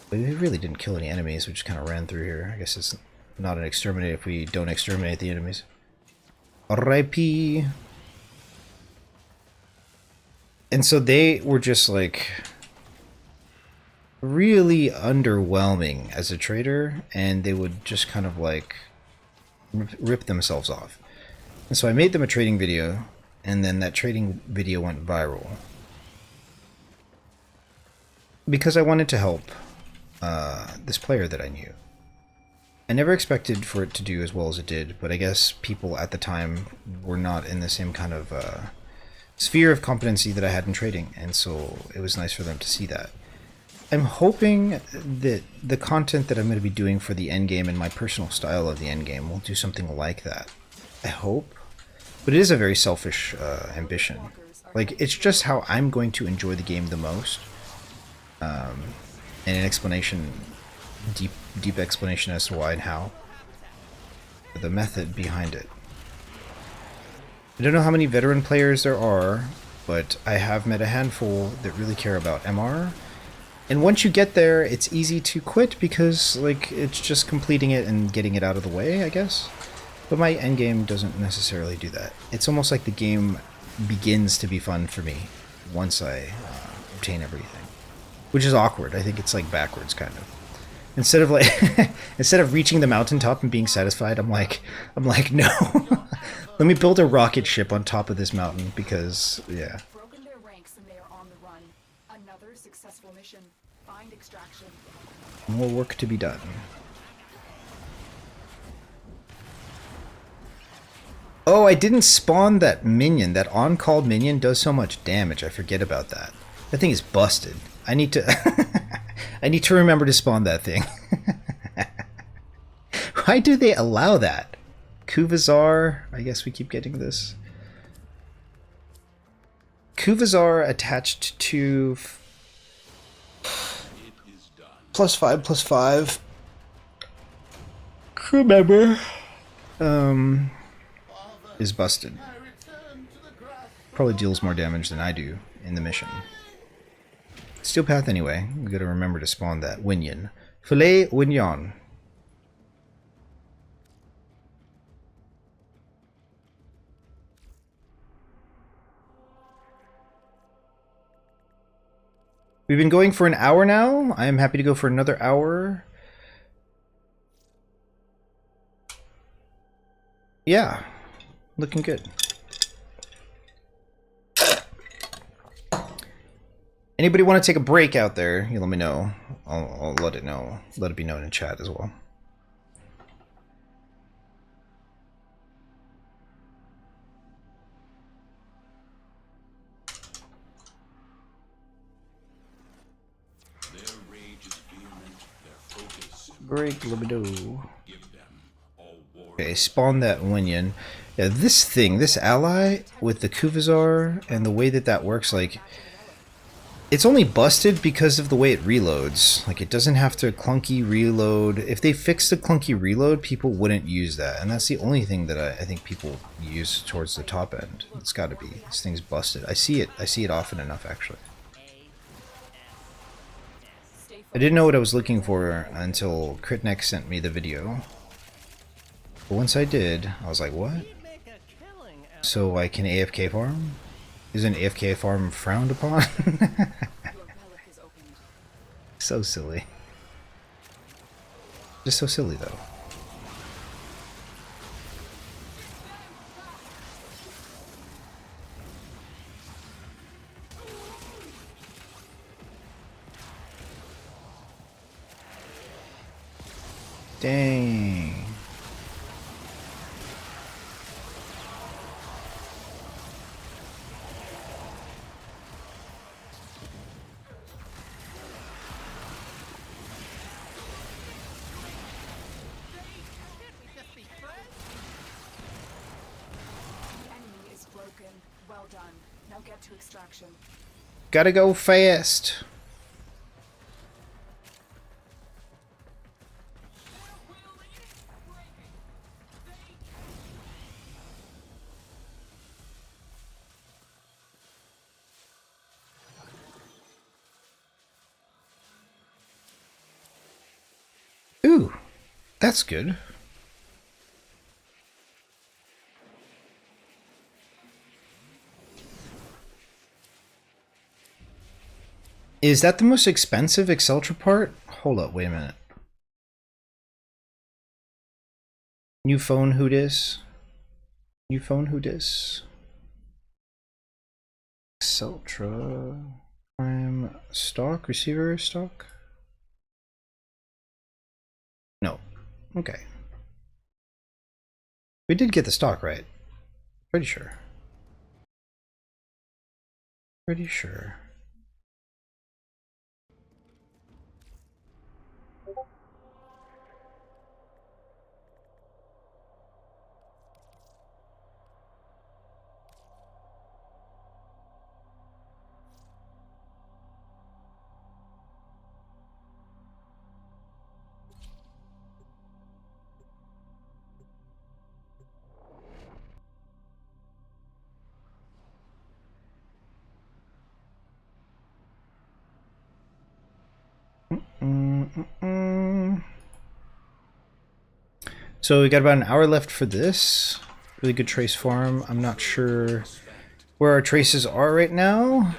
But we really didn't kill any enemies, we just kind of ran through here. I guess it's not an exterminate if we don't exterminate the enemies. R.I.P. And so they were just like really underwhelming as a trader, and they would just kind of like rip themselves off. And so I made them a trading video, and then that trading video went viral because I wanted to help this player that I knew. I never expected for it to do as well as it did, but I guess people at the time were not in the same kind of sphere of competency that I had in trading, and so it was nice for them to see that. I'm hoping that the content that I'm going to be doing for the endgame and my personal style of the endgame will do something like that. I hope. But it is a very selfish ambition. Like, it's just how I'm going to enjoy the game the most. And an explanation, deep explanation as to why and how. The method behind it. I don't know how many veteran players there are, but I have met a handful that really care about MR. And once you get there, it's easy to quit because, like, it's just completing it and getting it out of the way, I guess. But my endgame doesn't necessarily do that. It's almost like the game begins to be fun for me once I obtain everything. Which is awkward. I think it's like backwards, kind of. Instead of like, instead of reaching the mountaintop and being satisfied, I'm like, no. Let me build a rocket ship on top of this mountain because, yeah. Broken their ranks and they are on the run. Another successful mission. Find extraction. More work to be done. Oh, I didn't spawn that minion. That on-call minion does so much damage. I forget about that. That thing is busted. I need to I need to remember to spawn that thing. Why do they allow that? Kuvazar, I guess we keep getting this. Kuvazar attached to +5/+5 crew member is busted. Probably deals more damage than I do in the mission. Steel path anyway. We gotta remember to spawn that Winyan. Filet Winyan. We've been going for an hour now. I am happy to go for another hour. Yeah, looking good. Anybody want to take a break out there? You let me know. I'll let it know. Let it be known in chat as well. Their rage is vehement, their focus. Break libido. Give them all war. Okay, spawn that Winyan. Yeah, this thing, this ally with the Kuvazar and the way that that works, like, it's only busted because of the way it reloads. Like, it doesn't have to clunky reload. If they fixed the clunky reload, people wouldn't use that. And that's the only thing that I think people use towards the top end. It's gotta be. This thing's busted. I see it often enough, actually. I didn't know what I was looking for until Critneck sent me the video. But once I did, I was like, what? So I can AFK farm? Is an AFK farm frowned upon? Your relic is opened. So silly. Just so silly though. Dang. The enemy is broken. Well done. Now get to extraction. Gotta go fast. Ooh, that's good. Is that the most expensive Exceltra part? Hold up, wait a minute. New phone, who dis? New phone, who dis? Exceltra Prime stock, receiver stock? No. Okay. We did get the stock right. Pretty sure. Pretty sure. So we got about an hour left for this. Really good trace farm. I'm not sure where our traces are right now.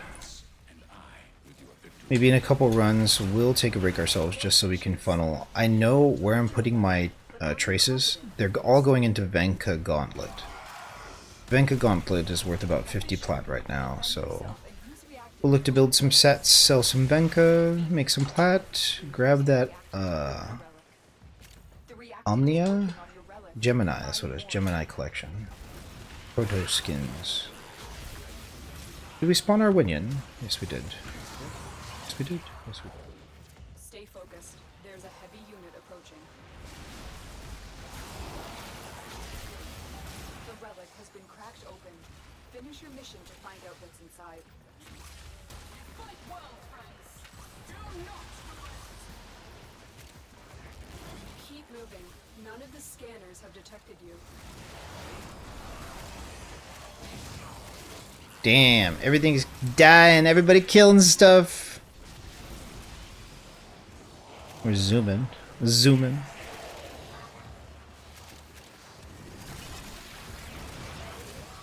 Maybe in a couple runs we'll take a break ourselves just so we can funnel. I know where I'm putting my traces. They're all going into Venka Gauntlet. Venka Gauntlet is worth about 50 plat right now, so we'll look to build some sets, sell some Venka, make some plat, grab that Omnia? Gemini, that's what it is. Gemini collection. Proto skins. Did we spawn our Winion? Yes, we did. Yes, we did. Yes, we did. Stay focused. There's a heavy unit approaching. The relic has been cracked open. Finish your mission to find out what's inside. Fight well, friends. Do not relent. Keep moving. None of the scanners have detected you. Damn, everything's dying. Everybody killing stuff. We're zooming. Zooming.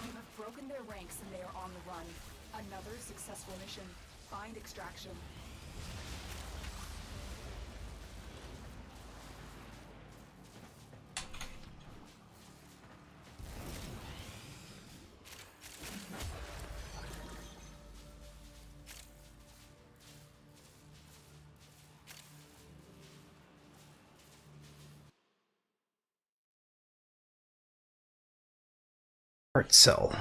You have broken their ranks and they are on the run. Another successful mission. Find extraction. Heart cell.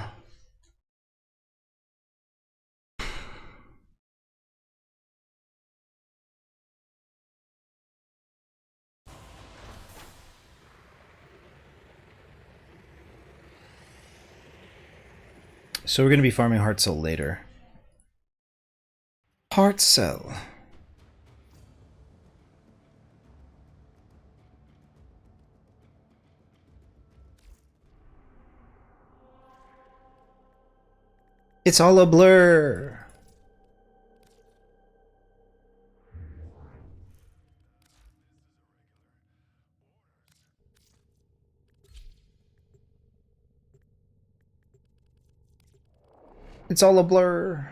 So we're going to be farming heart cell later. Heart cell. It's all a blur. It's all a blur.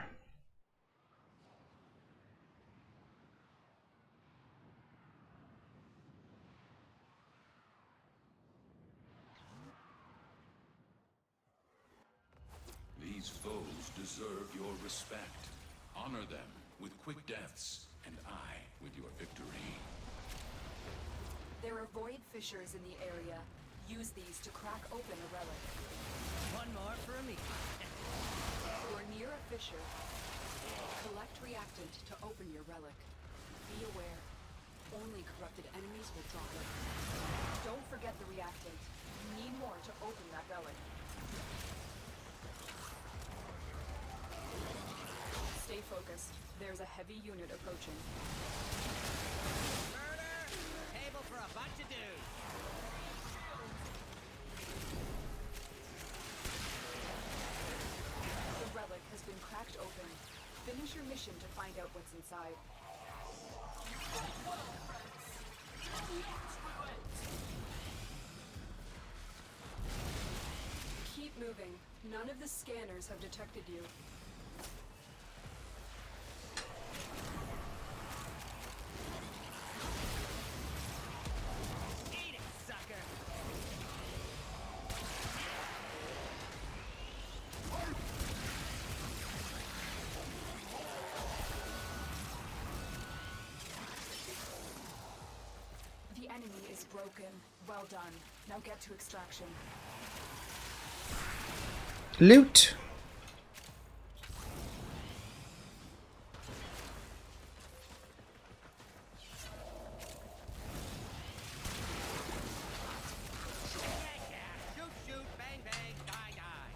These foes deserve your respect. Honor them with quick deaths, and I with your victory. There are void fissures in the area. Use these to crack open a relic. One more for me. You're near a fissure. Collect reactant to open your relic. Be aware. Only corrupted enemies will drop it. Don't forget the reactant. You need more to open that relic. Stay focused. There's a heavy unit approaching. Murder! Table for a bunch of dudes. The relic has been cracked open. Finish your mission to find out what's inside. Keep moving. None of the scanners have detected you. Eat it, sucker! The enemy is broken. Well done. Now get to extraction. Loot. Yeah. Shoot, shoot, bang, bang, die, die.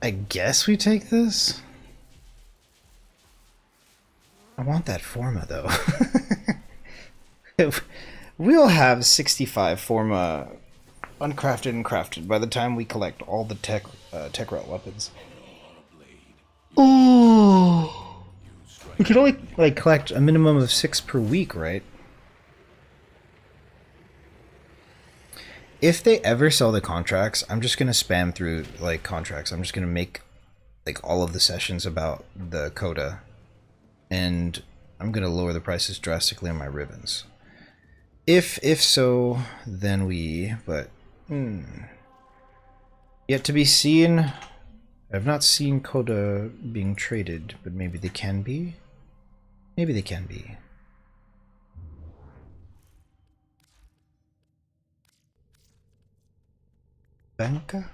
I guess we take this. I want that Forma though. We'll have 65 Forma uncrafted and crafted by the time we collect all the tech route weapons. Ooh. We could only like collect a minimum of 6 per week, right? If they ever sell the contracts, I'm just gonna spam through like contracts. I'm just gonna make like all of the sessions about the coda, and I'm gonna lower the prices drastically on my ribbons. If so, then but yet to be seen. I've not seen coda being traded, but maybe they can be. Maybe they can be. Banca?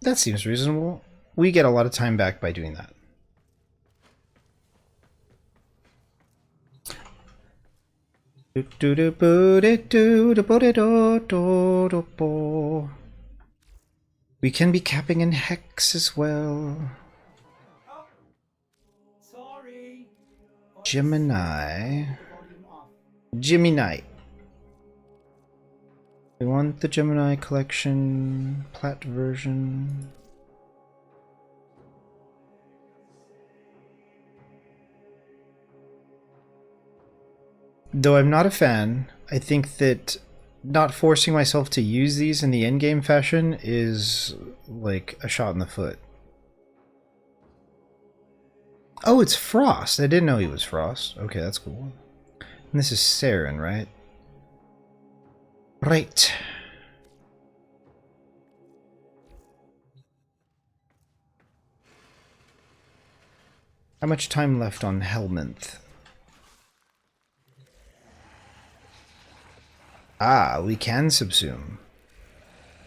That seems reasonable. We get a lot of time back by doing that. We can be capping in hex as well. Sorry. Gemini. Gemini. We want the Gemini collection plat version. Though I'm not a fan, I think that not forcing myself to use these in the endgame fashion is like a shot in the foot. Oh, it's Frost. I didn't know he was Frost. Okay, that's cool. And this is Saren, right? Right. How much time left on Helminth? Ah, we can subsume.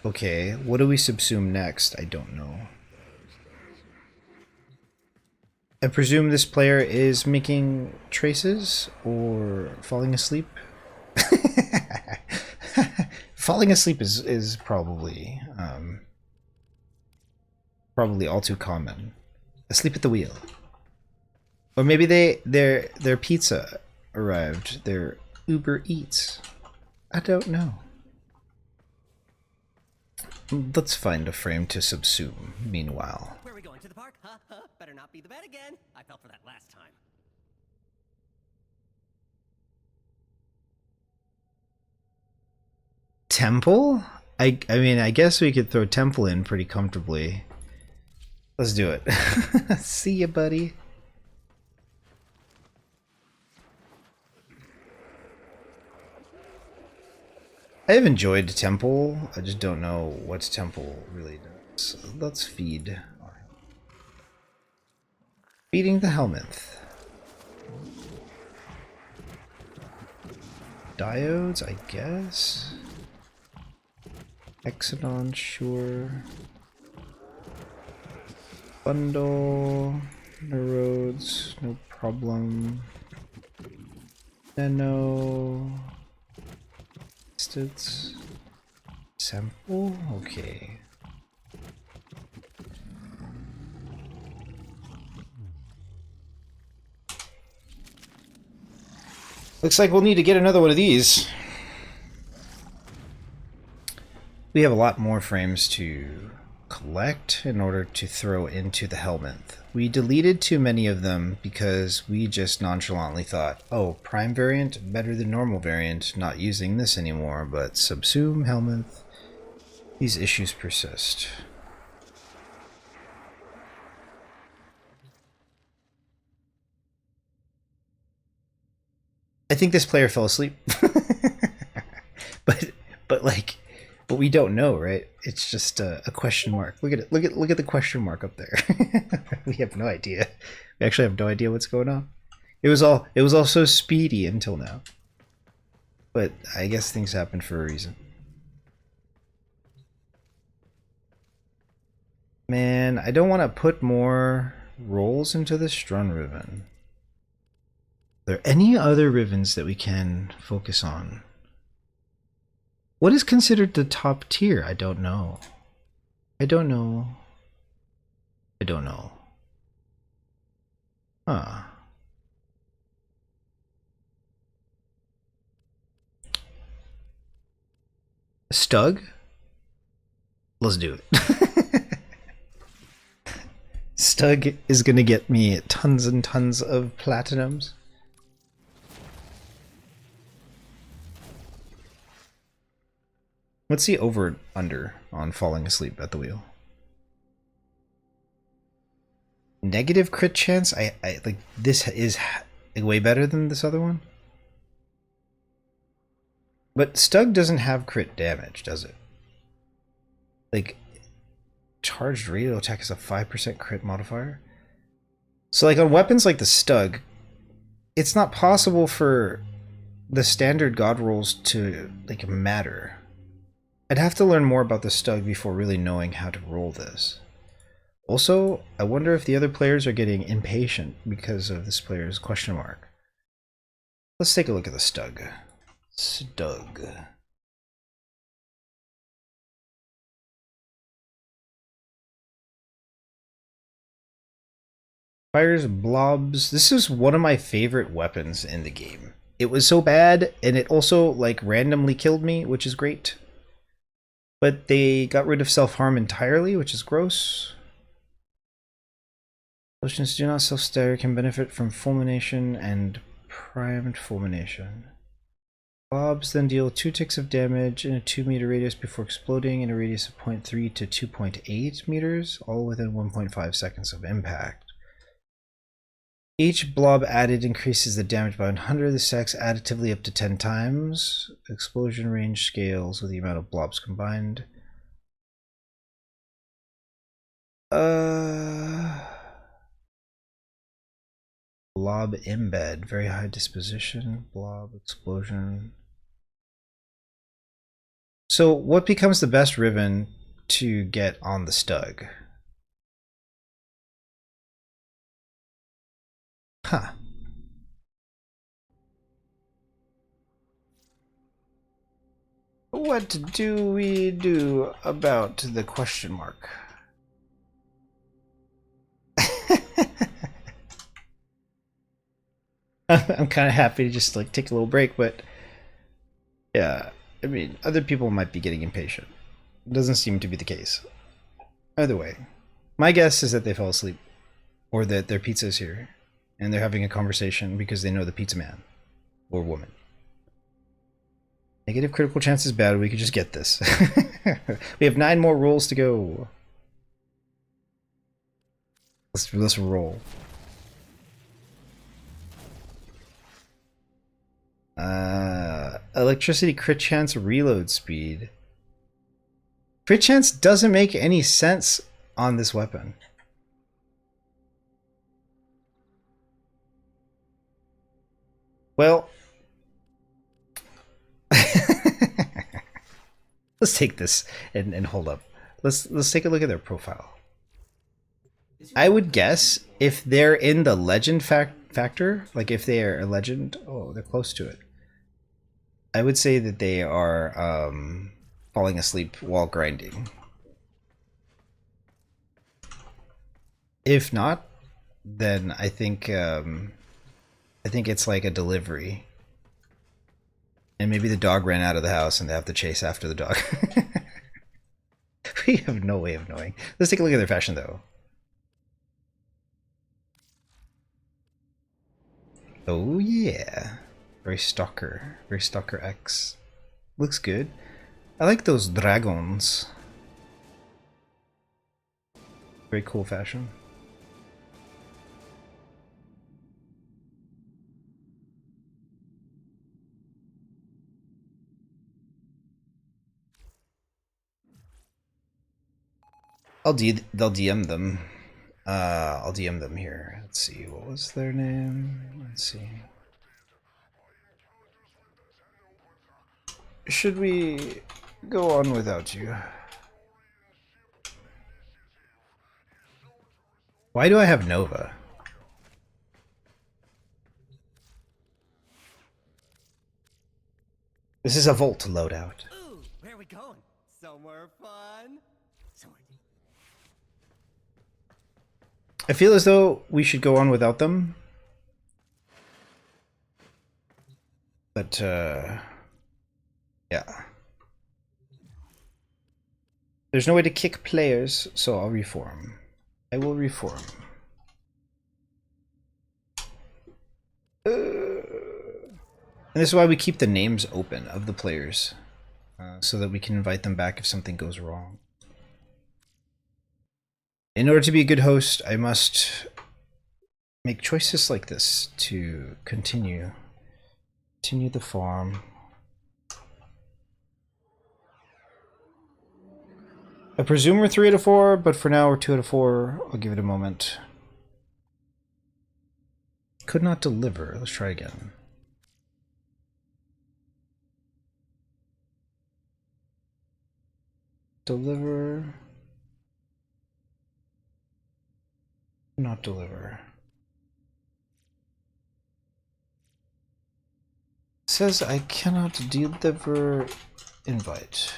Okay, what do we subsume next? I don't know. I presume this player is making traces or falling asleep. Falling asleep is probably probably all too common. Asleep at the wheel. Or maybe their pizza arrived. Their Uber Eats. I don't know. Let's find a frame to subsume, meanwhile. Where are we going? To the park? Huh? Huh? Better not be the bed again. I fell for that last time. Temple? I mean, I guess we could throw Temple in pretty comfortably. Let's do it. See ya, buddy. I have enjoyed Temple. I just don't know what Temple really does. So let's feed. Feeding the Helminth. Diodes, I guess. Exodon, sure. Bundle. Neurodes, no problem. Nano. Instance. Sample? Okay. Looks like we'll need to get another one of these. We have a lot more frames to collect in order to throw into the Helminth. We deleted too many of them because we just nonchalantly thought, oh, prime variant better than normal variant, not using this anymore, but subsume, Helminth, these issues persist. I think this player fell asleep. but we don't know, right? It's just a question mark. Look at it. Look at the question mark up there. We have no idea. We actually have no idea what's going on. It was all so speedy until now. But I guess things happen for a reason. Man, I don't want to put more rolls into this Strun Riven. Are there any other Rivens that we can focus on? What is considered the top tier? I don't know. I don't know. I don't know. Huh. Stug? Let's do it. Stug is gonna get me tons and tons of platinums. What's the over under on falling asleep at the wheel? Negative crit chance? I like this is way better than this other one. But Stug doesn't have crit damage, does it? Like charged radio attack has a 5% crit modifier. So like on weapons like the Stug, it's not possible for the standard god rolls to like matter. I'd have to learn more about the Stug before really knowing how to roll this. Also, I wonder if the other players are getting impatient because of this player's question mark. Let's take a look at the Stug. Stug. Fires blobs. This is one of my favorite weapons in the game. It was so bad, and it also like randomly killed me, which is great. But they got rid of self-harm entirely, which is gross. Potions do not self-stagger, can benefit from fulmination and primed fulmination. Bobs then deal 2 ticks of damage in a 2-meter radius before exploding in a radius of 0.3 to 2.8 meters, all within 1.5 seconds of impact. Each blob added increases the damage by 100. The stacks additively up to 10 times. Explosion range scales with the amount of blobs combined. Blob embed, very high disposition. Blob explosion. So what becomes the best ribbon to get on the Stug? Huh. What do we do about the question mark? I'm kind of happy to just like take a little break, but yeah, I mean, other people might be getting impatient. It doesn't seem to be the case. Either way, my guess is that they fell asleep, or that their pizza is here, and they're having a conversation because they know the pizza man or woman. Negative critical chance is bad. We could just get this. We have 9 more rolls to go. Let's roll. Electricity crit chance reload speed. Crit chance doesn't make any sense on this weapon. Well, let's take this and hold up. Let's take a look at their profile. I would guess if they're in the legend factor, like if they are a legend, oh, they're close to it. I would say that they are falling asleep while grinding. If not, then I think it's like a delivery. And maybe the dog ran out of the house and they have to chase after the dog. We have no way of knowing. Let's take a look at their fashion though. Oh yeah. Very Stalker X. Looks good. I like those dragons. Very cool fashion. They'll DM them. I'll DM them here. Let's see, what was their name? Let's see. Should we go on without you? Why do I have Nova? This is a Volt loadout. Ooh, where are we going? Somewhere fun? Somewhere deep. I feel as though we should go on without them. But, yeah. There's no way to kick players, so I'll reform. I will reform. And this is why we keep the names open of the players, so that we can invite them back if something goes wrong. In order to be a good host, I must make choices like this to continue the farm. I presume we're 3 out of 4, but for now we're 2 out of 4. I'll give it a moment. Could not deliver. Let's try again. Deliver. Not deliver. It says I cannot deliver invite.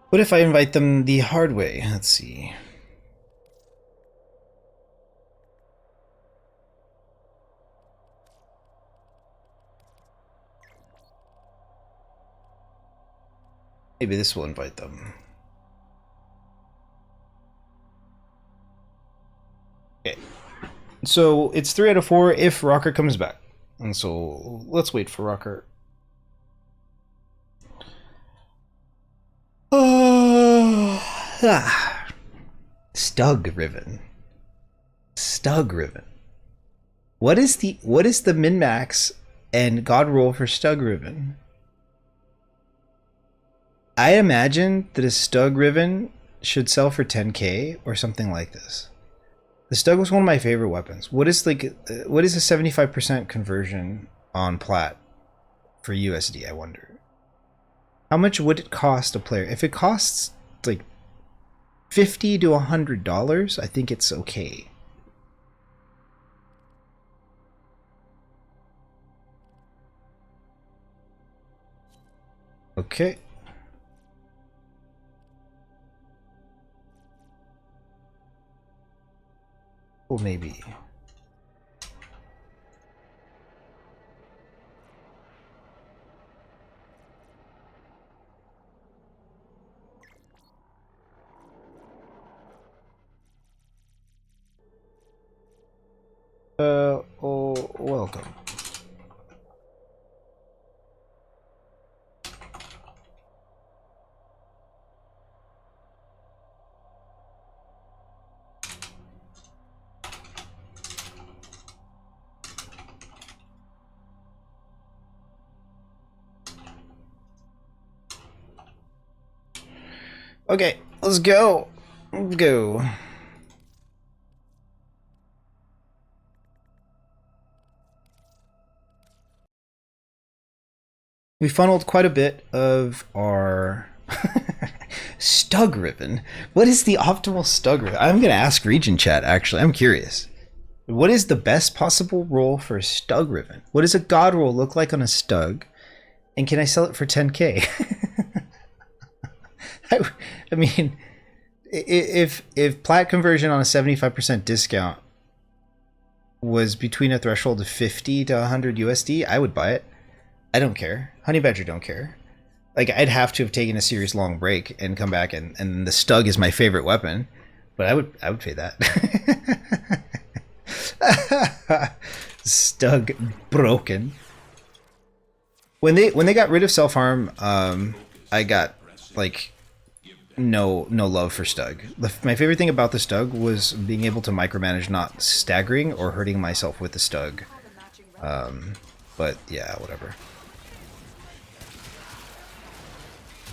What if I invite them the hard way? Let's see. Maybe this will invite them. Okay. So it's 3 out of 4 if Rocker comes back. And so let's wait for Rocker. Stug Riven. Stug Riven. What is the min-max and God roll for Stug Riven? I imagine that a Stug Riven should sell for 10k or something like this. The Stug was one of my favorite weapons. What is a 75% conversion on plat for USD, I wonder? How much would it cost a player? If it costs like $50 to $100, I think it's okay. Okay. Well, maybe. Oh, welcome. Okay, let's go. Let's go. We funneled quite a bit of our Stug Riven. What is the optimal Stug Riven? I'm going to ask Region Chat, actually. I'm curious. What is the best possible roll for a Stug Riven? What does a God roll look like on a Stug? And can I sell it for 10k? I mean, if plat conversion on a 75% discount was between a threshold of 50 to 100 USD, I would buy it. I don't care. Honey Badger don't care. Like, I'd have to have taken a serious long break and come back, and the Stug is my favorite weapon, but I would pay that. Stug broken. When they got rid of self harm, I got like no love for Stug. My favorite thing about the Stug was being able to micromanage not staggering or hurting myself with the Stug. But yeah, whatever.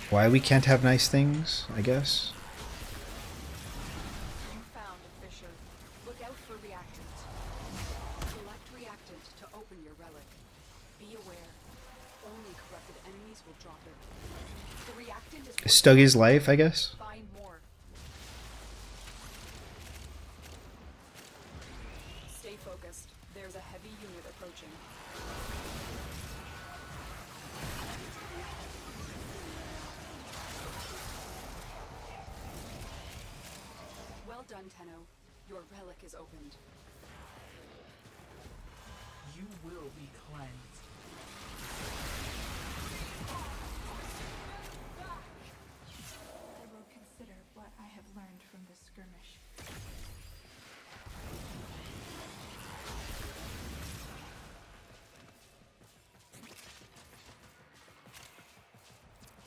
Why we can't have nice things, I guess. You found a fissure. Look out for reactant. Select reactant to open your relic. Be aware. Only corrupted enemies will drop it. The reactant is Stug his life, I guess. find more. Stay focused. There's a heavy unit approaching. Well done, Tenno. Your relic is opened. You will be cleansed. I will consider what I have learned from this skirmish.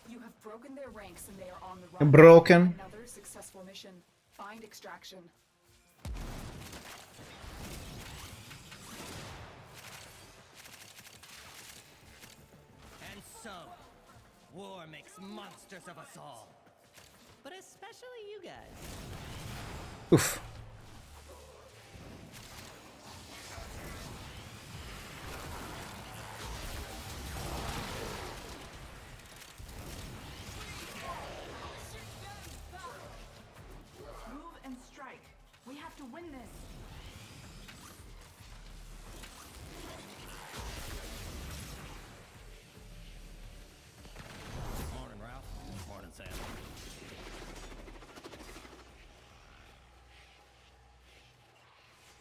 You have broken their ranks and they are on the run. Broken. Another successful mission. Find extraction. And so, war makes monsters of us all. But especially you guys. Oof. Move and strike. We have to win this. Morning, Ralph. Morning, Sam.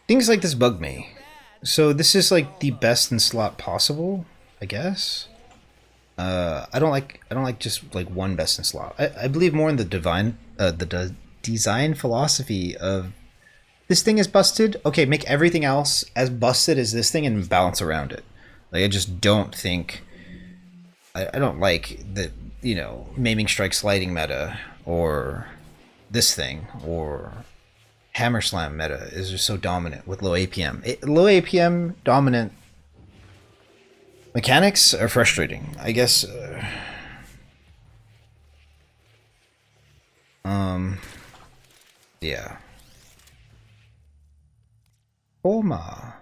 Things like this bug me. So this is like the best in slot possible, I guess. I don't like just like one best in slot. I believe more in the design philosophy of this thing is busted. Okay, make everything else as busted as this thing and balance around it. Like, I just don't think I don't like the, you know, maiming strike sliding meta or this thing or hammer slam meta is just so dominant with low APM. Low APM dominant mechanics are frustrating. I guess Yeah. Oma.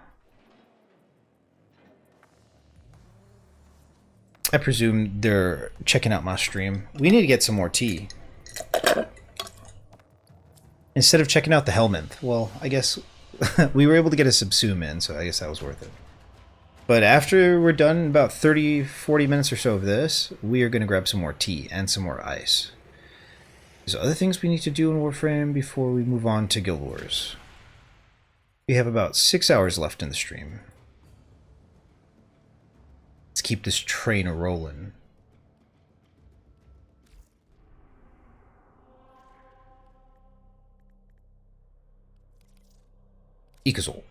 I presume they're checking out my stream. We need to get some more tea. Instead of checking out the Helminth. Well, I guess we were able to get a subsume in, so I guess that was worth it. But after we're done, about 30-40 minutes or so of this, we are going to grab some more tea and some more ice. There's other things we need to do in Warframe before we move on to Guild Wars. We have about 6 hours left in the stream. Let's keep this train rolling. Ikazol.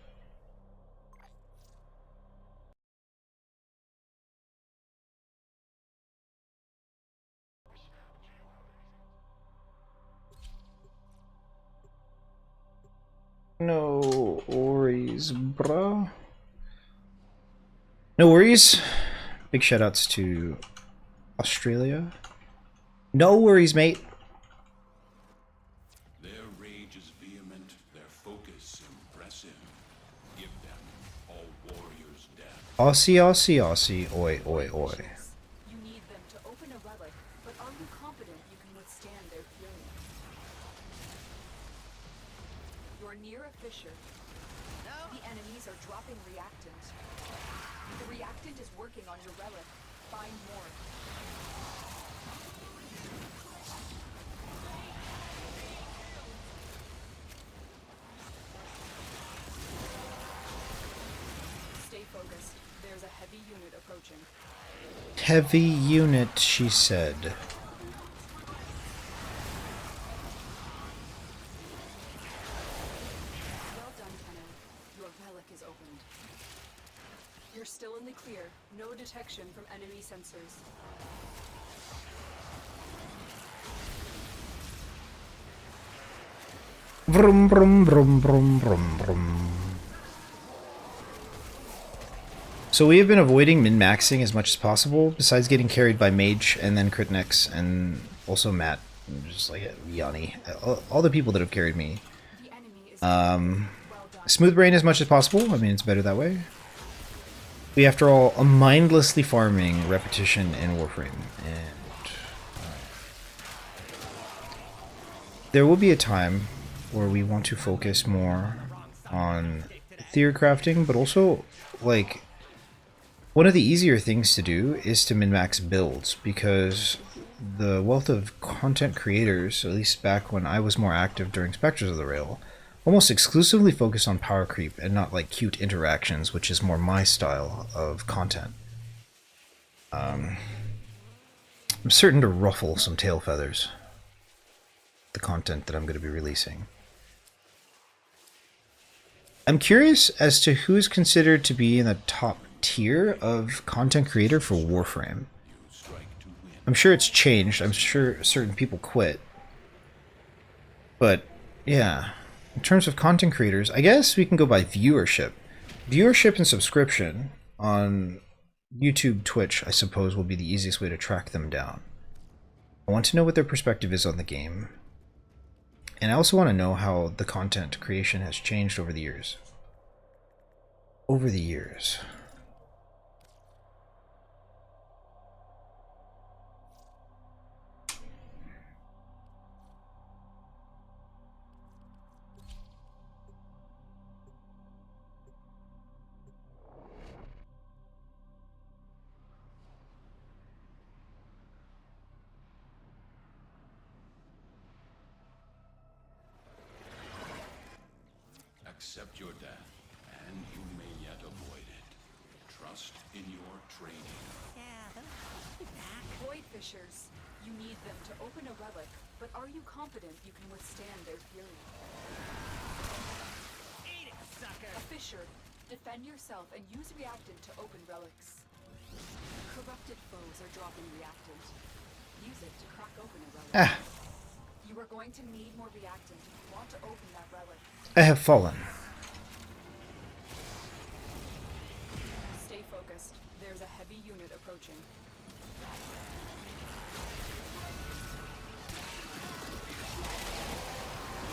No worries, bro. No worries. Big shoutouts to Australia. No worries, mate. Their rage is vehement, their focus impressive. Give them all warriors' death. Aussie, Aussie, Aussie. Oi, oi, oi. You need them to open a relic, but are you confident you can withstand their fury? You're near a fissure. The enemies are dropping reactant. The reactant is working on your relic. Find more. Stay focused. There's a heavy unit approaching. Heavy unit, she said. Well done, Kenna. Your relic is opened. You're still in the clear. No detection from enemy sensors. Vroom, vroom, vroom, vroom, vroom, vroom. So we have been avoiding min-maxing as much as possible, besides getting carried by Mage and then Critnix and also Matt. Just like Yanni. All the people that have carried me. The enemy is well done. Smooth brain as much as possible. I mean, it's better that way. We, after all, are mindlessly farming repetition in Warframe. And there will be a time where we want to focus more on theory crafting, but also, like, one of the easier things to do is to min-max builds, because the wealth of content creators, at least back when I was more active during Spectres of the Rail, almost exclusively focus on power creep and not like cute interactions, which is more my style of content. I'm certain to ruffle some tail feathers. The content that I'm going to be releasing. I'm curious as to who is considered to be in the top tier of content creator for Warframe. I'm sure it's changed. I'm sure certain people quit. But, yeah. In terms of content creators, I guess we can go by viewership. Viewership and subscription on YouTube, Twitch, I suppose, will be the easiest way to track them down. I want to know what their perspective is on the game. And I also want to know how the content creation has changed over the years. Over the years. Accept your death, and you may yet avoid it. Trust in your training. Yeah, they'll be back. Void fissures. You need them to open a relic, but are you confident you can withstand their fury? Eat it, sucker! A fissure. Defend yourself and use reactant to open relics. Corrupted foes are dropping reactant. Use it to crack open a relic. Ah, You are going to need more reactant if you want to open that relic. I have fallen. Stay focused. There's a heavy unit approaching.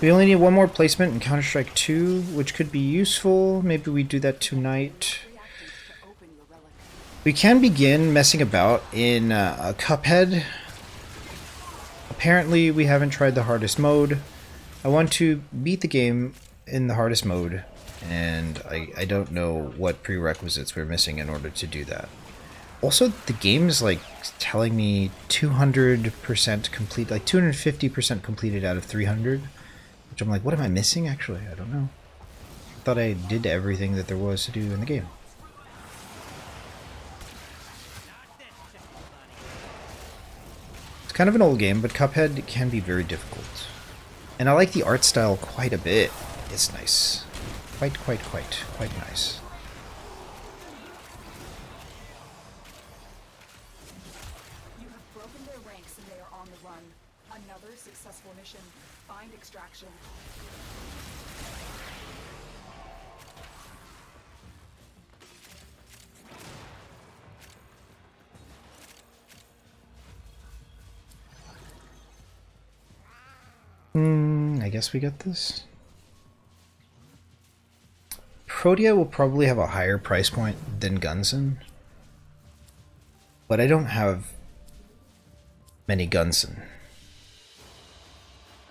We only need one more placement in Counter-Strike 2, which could be useful. Maybe we do that tonight. Reactant to open your relic. We can begin messing about in Cuphead. Apparently, we haven't tried the hardest mode. I want to beat the game in the hardest mode, and I don't know what prerequisites we're missing in order to do that. Also, the game is like telling me 200% complete, like 250% completed out of 300, which I'm like, what am I missing? Actually, I don't know. I thought I did everything that there was to do in the game. It's kind of an old game, but Cuphead can be very difficult. And I like the art style quite a bit. It's nice. Quite nice. You have broken their ranks and they are on the run. Another successful mission. Find extraction. I guess we got this. Protea will probably have a higher price point than Gunson. But I don't have many Gunson.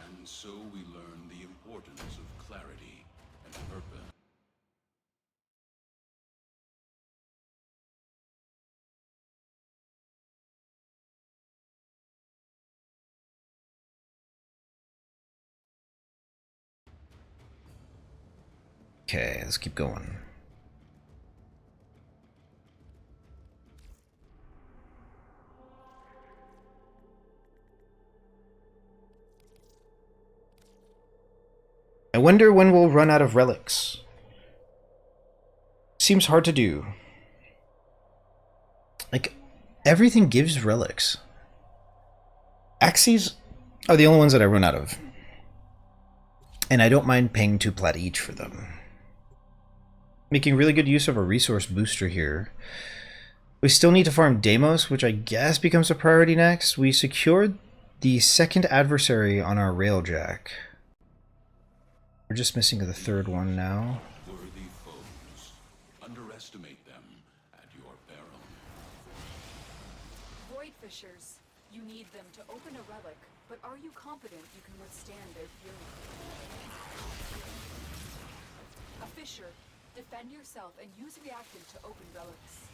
And so we learn the importance of clarity and purpose. Okay, let's keep going. I wonder when we'll run out of relics. Seems hard to do. Like, everything gives relics. Axes are the only ones that I run out of. And I don't mind paying 2 plat each for them. Making really good use of a resource booster here. We still need to farm Deimos, which I guess becomes a priority next. We secured the second adversary on our railjack. We're just missing the third one now. Worthy foes. Underestimate them at your peril. Void fishers. You need them to open a relic, but are you confident you can withstand their fury? A fisher. Defend yourself and use reactant to open relics.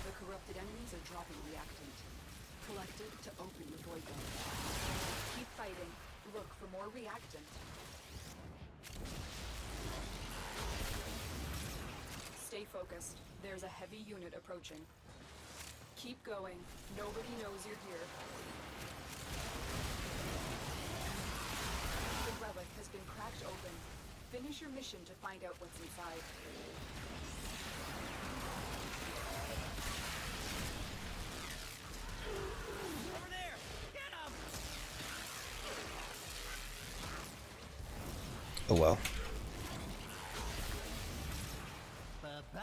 The corrupted enemies are dropping reactant. Collect it to open the void dome. Keep fighting. Look for more reactant. Stay focused. There's a heavy unit approaching. Keep going. Nobody knows you're here. The relic has been cracked open. Finish your mission to find out what's inside. Over there! Get him! Oh well. Bye-bye!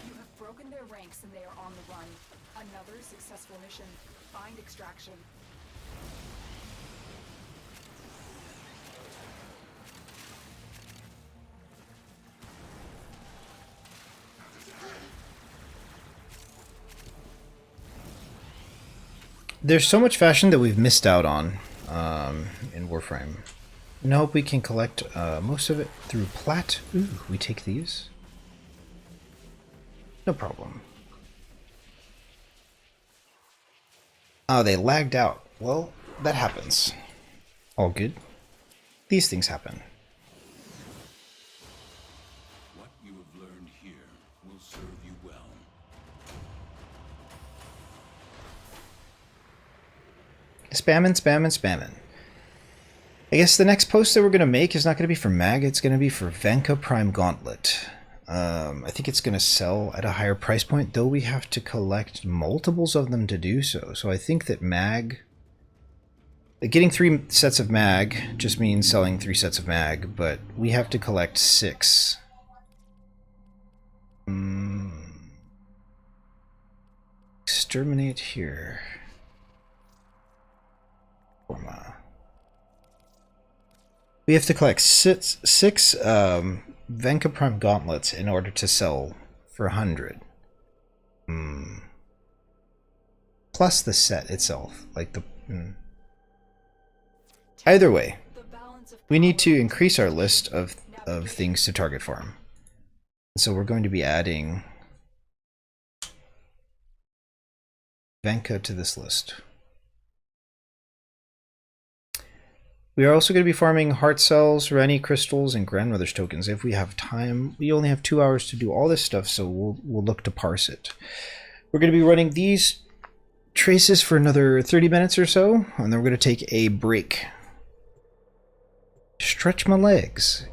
You have broken their ranks and they are on the run. Another successful mission. Find extraction. There's so much fashion that we've missed out on in Warframe. And I hope we can collect most of it through plat. Ooh, we take these. No problem. Oh, they lagged out. Well, that happens. All good. These things happen. What you have learned here will serve you well. Spamming, spamming, spamming. I guess the next post that we're going to make is not going to be for Mag, it's going to be for Venka Prime Gauntlet. I think it's going to sell at a higher price point, though we have to collect multiples of them to do so. So I think that Mag... Getting 3 sets of Mag just means selling 3 sets of Mag, but we have to collect 6. Exterminate here. We have to collect six Venka Prime Gauntlets in order to sell for 100. Plus the set itself, like the... Either way, we need to increase our list of things to target farm. So we're going to be adding Venka to this list. We are also going to be farming heart cells, Rani crystals, and grandmother's tokens. If we have time, we only have 2 hours to do all this stuff, so we'll look to parse it. We're going to be running these traces for another 30 minutes or so, and then we're going to take a break. Stretch my legs,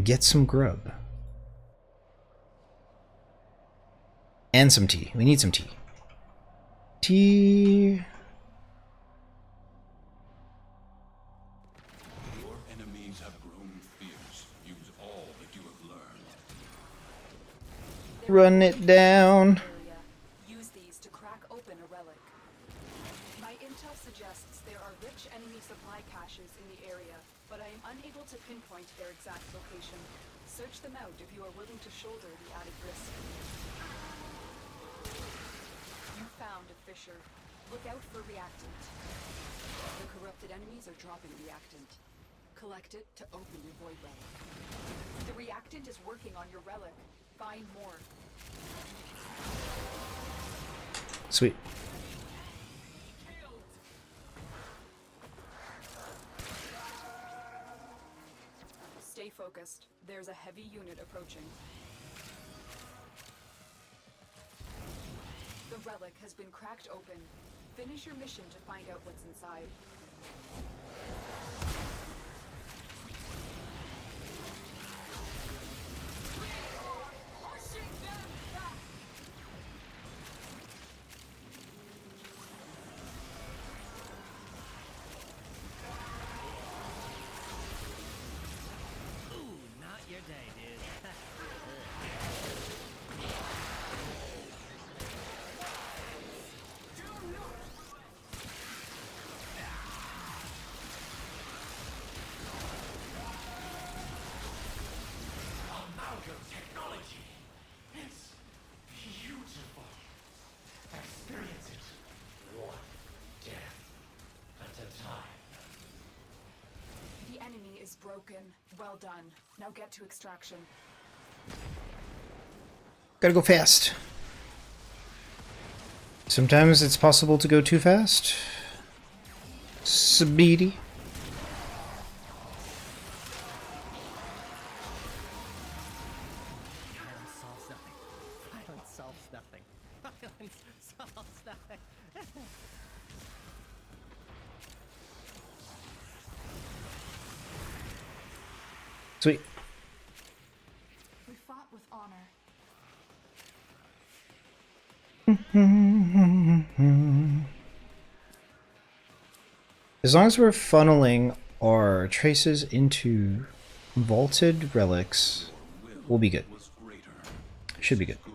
get some grub. And some tea. We need some tea. Tea. Your enemies have grown fierce. Use all that you have learned. Run it down. Use these to crack open a relic. My intel suggests there are rich enemy supply caches in the area, but I am unable to pinpoint their exact location. Search them out if you are willing to shoulder the added risk. You found a fissure. Look out for reactant. The corrupted enemies are dropping reactant. Collect it to open your void relic. The reactant is working on your relic. Find more. Sweet. Stay focused. There's a heavy unit approaching. The relic has been cracked open. Finish your mission to find out what's inside. Ooh, not your day, dude. Amalgam technology. It's beautiful. Experience it. One death at a time. The enemy is broken. Well done. Now get to extraction. Gotta go fast. Sometimes it's possible to go too fast. Speedy. Violence solves nothing. Violence solves nothing. Violence solves nothing. Sweet. We fought with honor. As long as we're funneling our traces into vaulted relics, we'll be good. Was greater. Should be good. Good.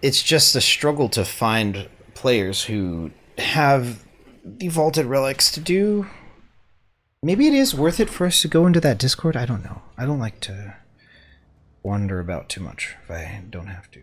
It's just a struggle to find players who have the vaulted relics to do. Maybe it is worth it for us to go into that Discord. I don't know. I don't like to wander about too much if I don't have to.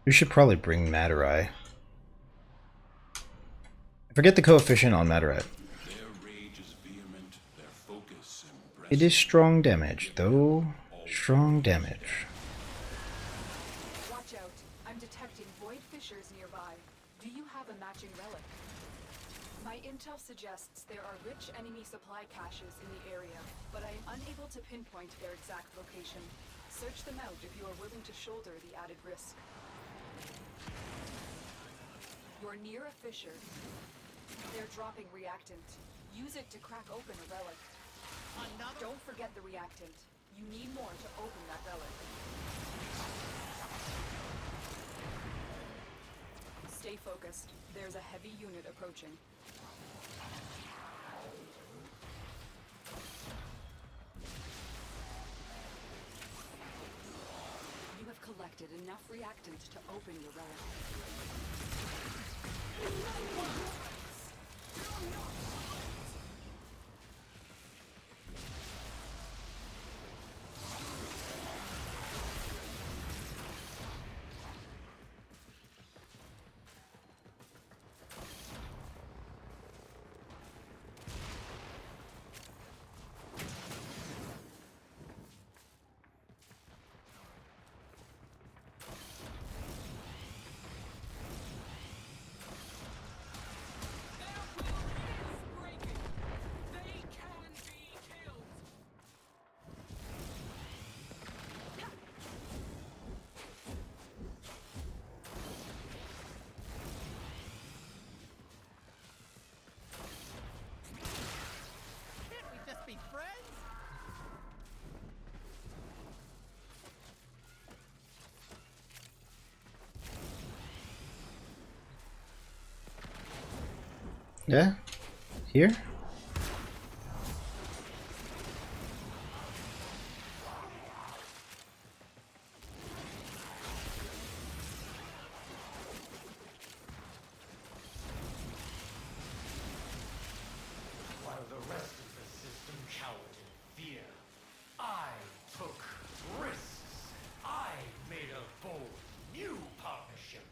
We should probably bring Matarai. I forget the coefficient on Mataret. Their rage is vehement, their focus impressive. It is strong damage, though. Strong damage. Watch out. I'm detecting void fissures nearby. Do you have a matching relic? My intel suggests there are rich enemy supply caches in the area, but I am unable to pinpoint their exact location. Search them out if you are willing to shoulder the added risk. You're near a fissure. They're dropping reactant. Use it to crack open a relic. Don't forget the reactant. You need more to open that relic. Stay focused. There's a heavy unit approaching. You have collected enough reactant to open your relic. Can't we just be friends? Yeah? Here? While the rest of the system cowered in fear, I took risks. I made a bold new partnership.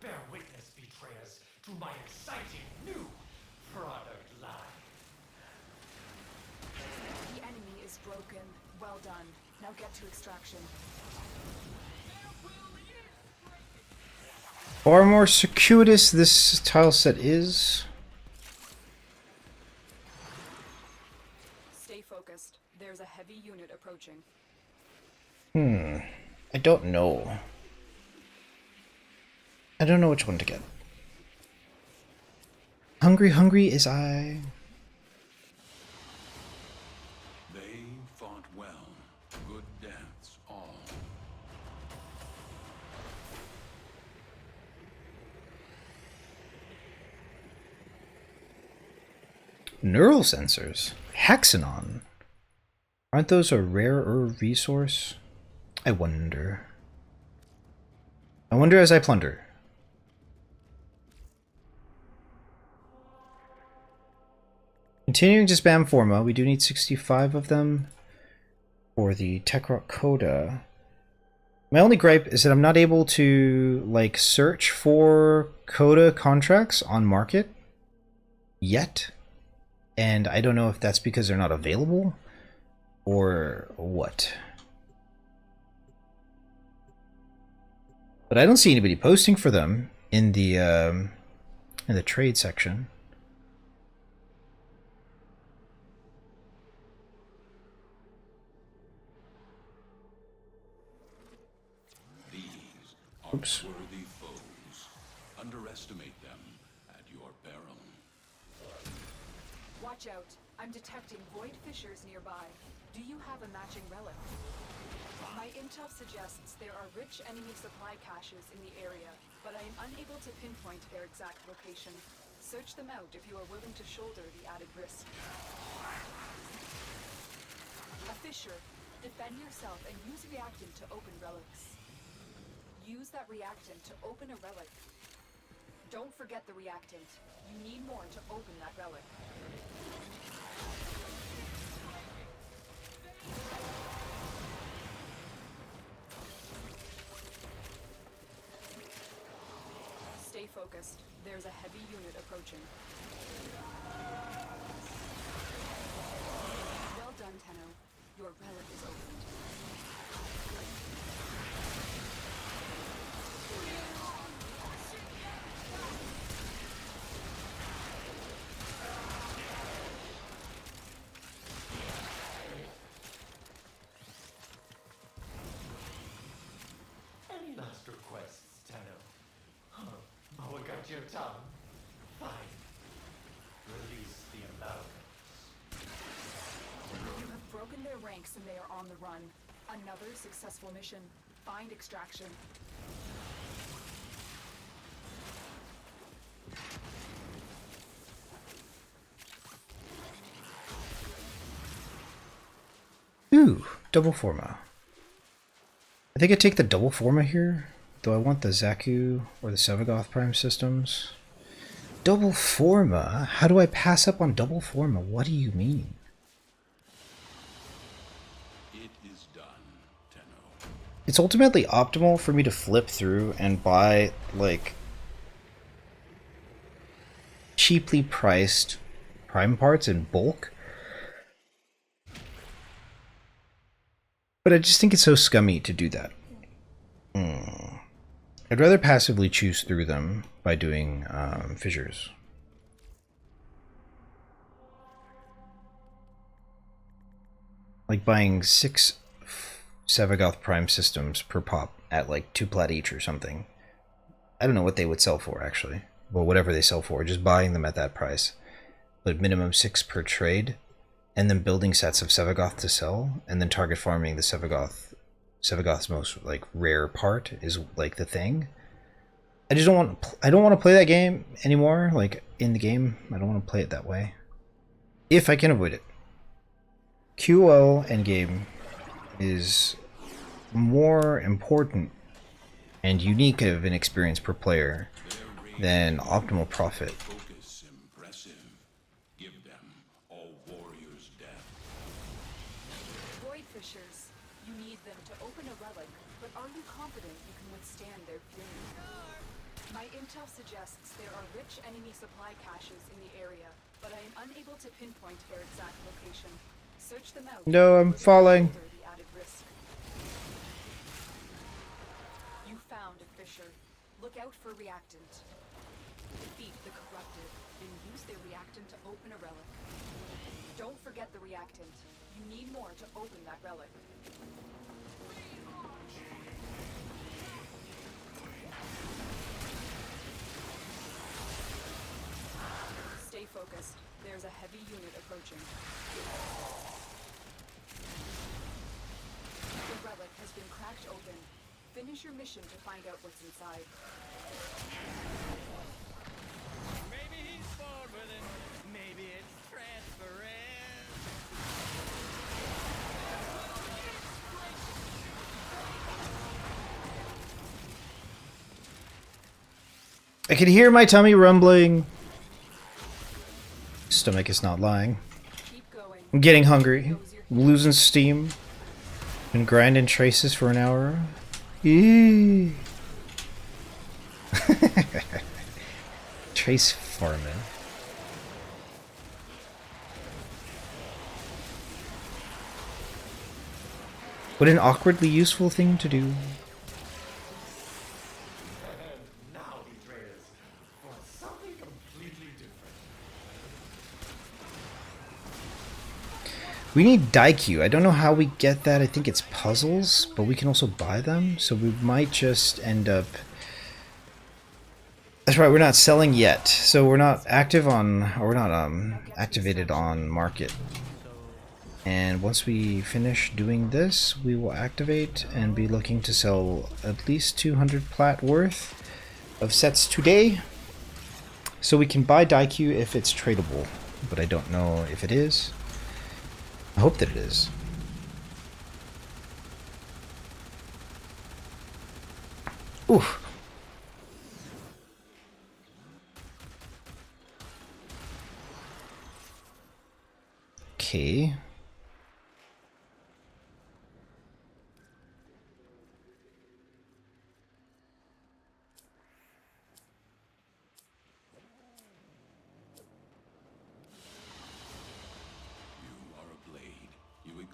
Bear witness, betrayers, to my exciting new product line. The enemy is broken. Well done. Now get to extraction. Far more circuitous this tile set is. Stay focused. There's a heavy unit approaching. I don't know. I don't know which one to get. Hungry is I. They fought well. Good deaths all. Neural sensors? Hexanon? Aren't those a rarer resource? I wonder. I wonder as I plunder. Continuing to spam Forma, we do need 65 of them for the Techrock Coda. My only gripe is that I'm not able to like search for Coda contracts on market yet. And I don't know if that's because they're not available or what. But I don't see anybody posting for them in the trade section. These are Oops. worthy foes. Underestimate them at your peril. Watch out. I'm detecting void fissures nearby. Do you have a matching relic? My intel suggests there are rich enemy supply caches in the area, but I am unable to pinpoint their exact location. Search them out if you are willing to shoulder the added risk. A fissure. Defend yourself and use reactant to open relics. Use that reactant to open a relic. Don't forget the reactant. You need more to open that relic. Stay focused. There's a heavy unit approaching. Well done, Tenno. Your relic is opened. Any last requests, Tenno? Huh? Oh, I got your tongue. Fine. Release the amalgams. You have broken their ranks and they are on the run. Another successful mission. Find extraction. Ooh, double forma. I think I take the double forma here. Do I want the Zaku or the Sevagoth Prime systems? Double forma? How do I pass up on double forma? What do you mean? It is done, Tenno. It's ultimately optimal for me to flip through and buy, like, cheaply priced Prime parts in bulk. But I just think it's so scummy to do that. I'd rather passively choose through them by doing fissures. Like buying 6 Sevagoth Prime systems per pop at like 2 plat each or something. I don't know what they would sell for actually. Well, whatever they sell for, just buying them at that price. But minimum 6 per trade, and then building sets of Sevagoth to sell, and then target farming the Sevagoth's most like rare part is like the thing. I just don't want to play that game anymore. Like in the game, I don't want to play it that way. If I can avoid it. QL endgame is more important and unique of an experience per player than optimal profit. Focus impressive. Give them all warriors' death. Void fissures. You need them to open a relic, but are you confident you can withstand their fury? My intel suggests there are rich enemy supply caches in the area, but I am unable to pinpoint their exact location. Search them out. No, I'm falling. Shoulder the added risk. You found a fissure. Look out for reactant. Defeat the corrupted, and use their reactant to open a relic. Don't forget the reactant. You need more to open that relic. Stay focused. There's a heavy unit approaching. The relic has been cracked open. Finish your mission to find out what's inside. Maybe he's bored with it. Maybe it's transference. I can hear my tummy rumbling. Stomach is not lying. Keep going. I'm getting hungry. I'm losing steam. Been grinding traces for an hour. Eee. Trace farming. What an awkwardly useful thing to do. And now, Betrayers, for something completely different. We need Daikyu. I don't know how we get that. I think it's puzzles, but we can also buy them. So we might just end up... That's right, we're not selling yet. So we're not active on... Or we're not activated on market. And once we finish doing this, we will activate and be looking to sell at least 200 plat worth of sets today. So we can buy Daikyu if it's tradable, but I don't know if it is. I hope that it is. Ooh. Okay.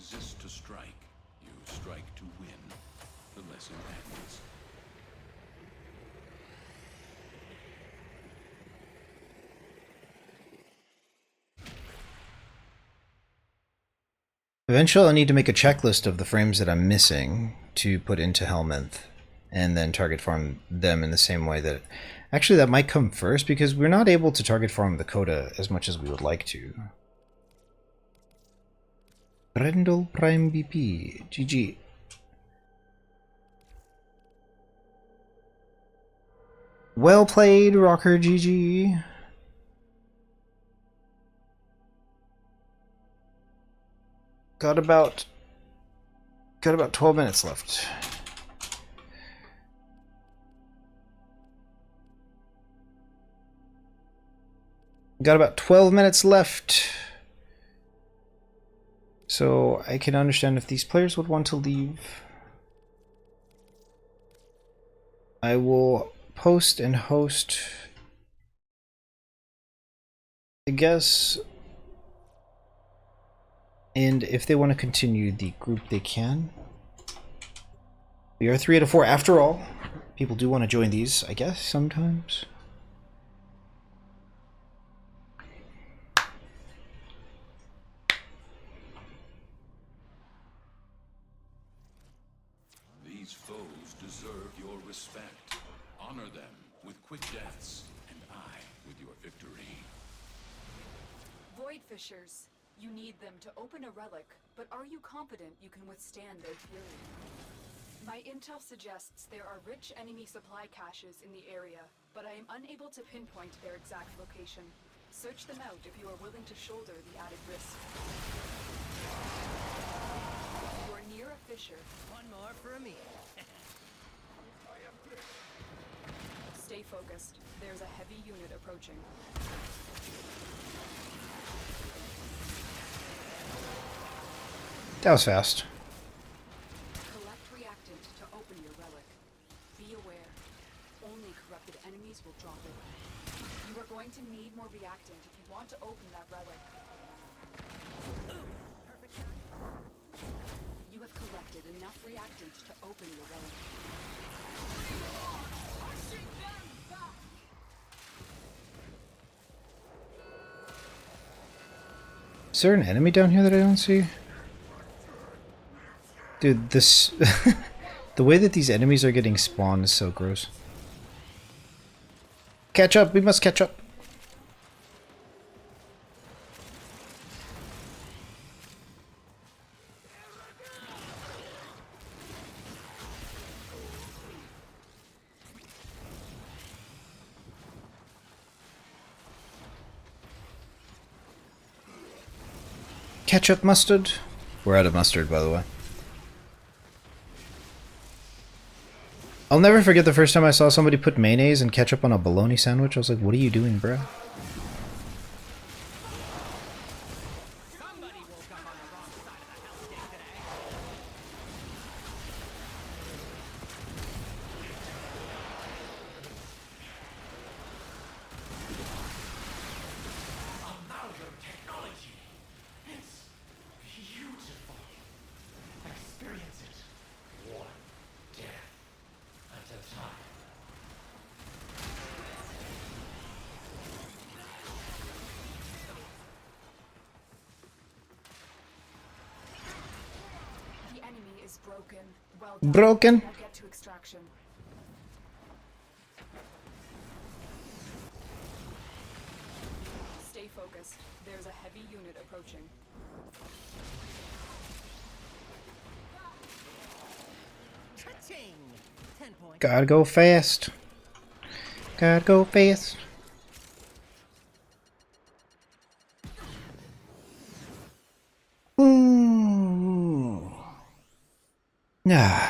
exist to strike. You strike to win. The lesson ends. Eventually I'll need to make a checklist of the frames that I'm missing to put into Helminth, and then target farm them in the same way that... Actually, that might come first, because we're not able to target farm the Coda as much as we would like to. Brendel Prime BP. GG. Well played, Rocker. GG. Got about 12 minutes left. Got about 12 minutes left. So I can understand if these players would want to leave. I will post and host, I guess. And if they want to continue the group, they can. We are 3 out of 4 after all. People do want to join these, I guess, sometimes. These foes deserve your respect. Honor them with quick deaths, and I with your victory. Void Fishers. You need them to open a relic, but are you confident you can withstand their fury? My intel suggests there are rich enemy supply caches in the area, but I am unable to pinpoint their exact location. Search them out if you are willing to shoulder the added risk. You are near a fissure. One more for me. Stay focused. There's a heavy unit approaching. That was fast. Collect reactant to open your relic. Be aware. Only corrupted enemies will drop it. You are going to need more reactant if you want to open that relic. You have collected enough reactant to open your relic. Is there an enemy down here that I don't see? Dude, this... the way that these enemies are getting spawned is so gross. Catch up! We must catch up! Ketchup mustard? We're out of mustard, by the way. I'll never forget the first time I saw somebody put mayonnaise and ketchup on a bologna sandwich. I was like, what are you doing, bro? Somebody woke up on the wrong side of the hell stick today. Amalgam technology. It's beautiful. Experience it. One death at a time. The enemy is broken. Well done. Broken? Now get to extraction. Stay focused. There's a heavy unit approaching. Cha-ching! 10 points. Gotta go fast. Gotta go fast. Ooh. Nah.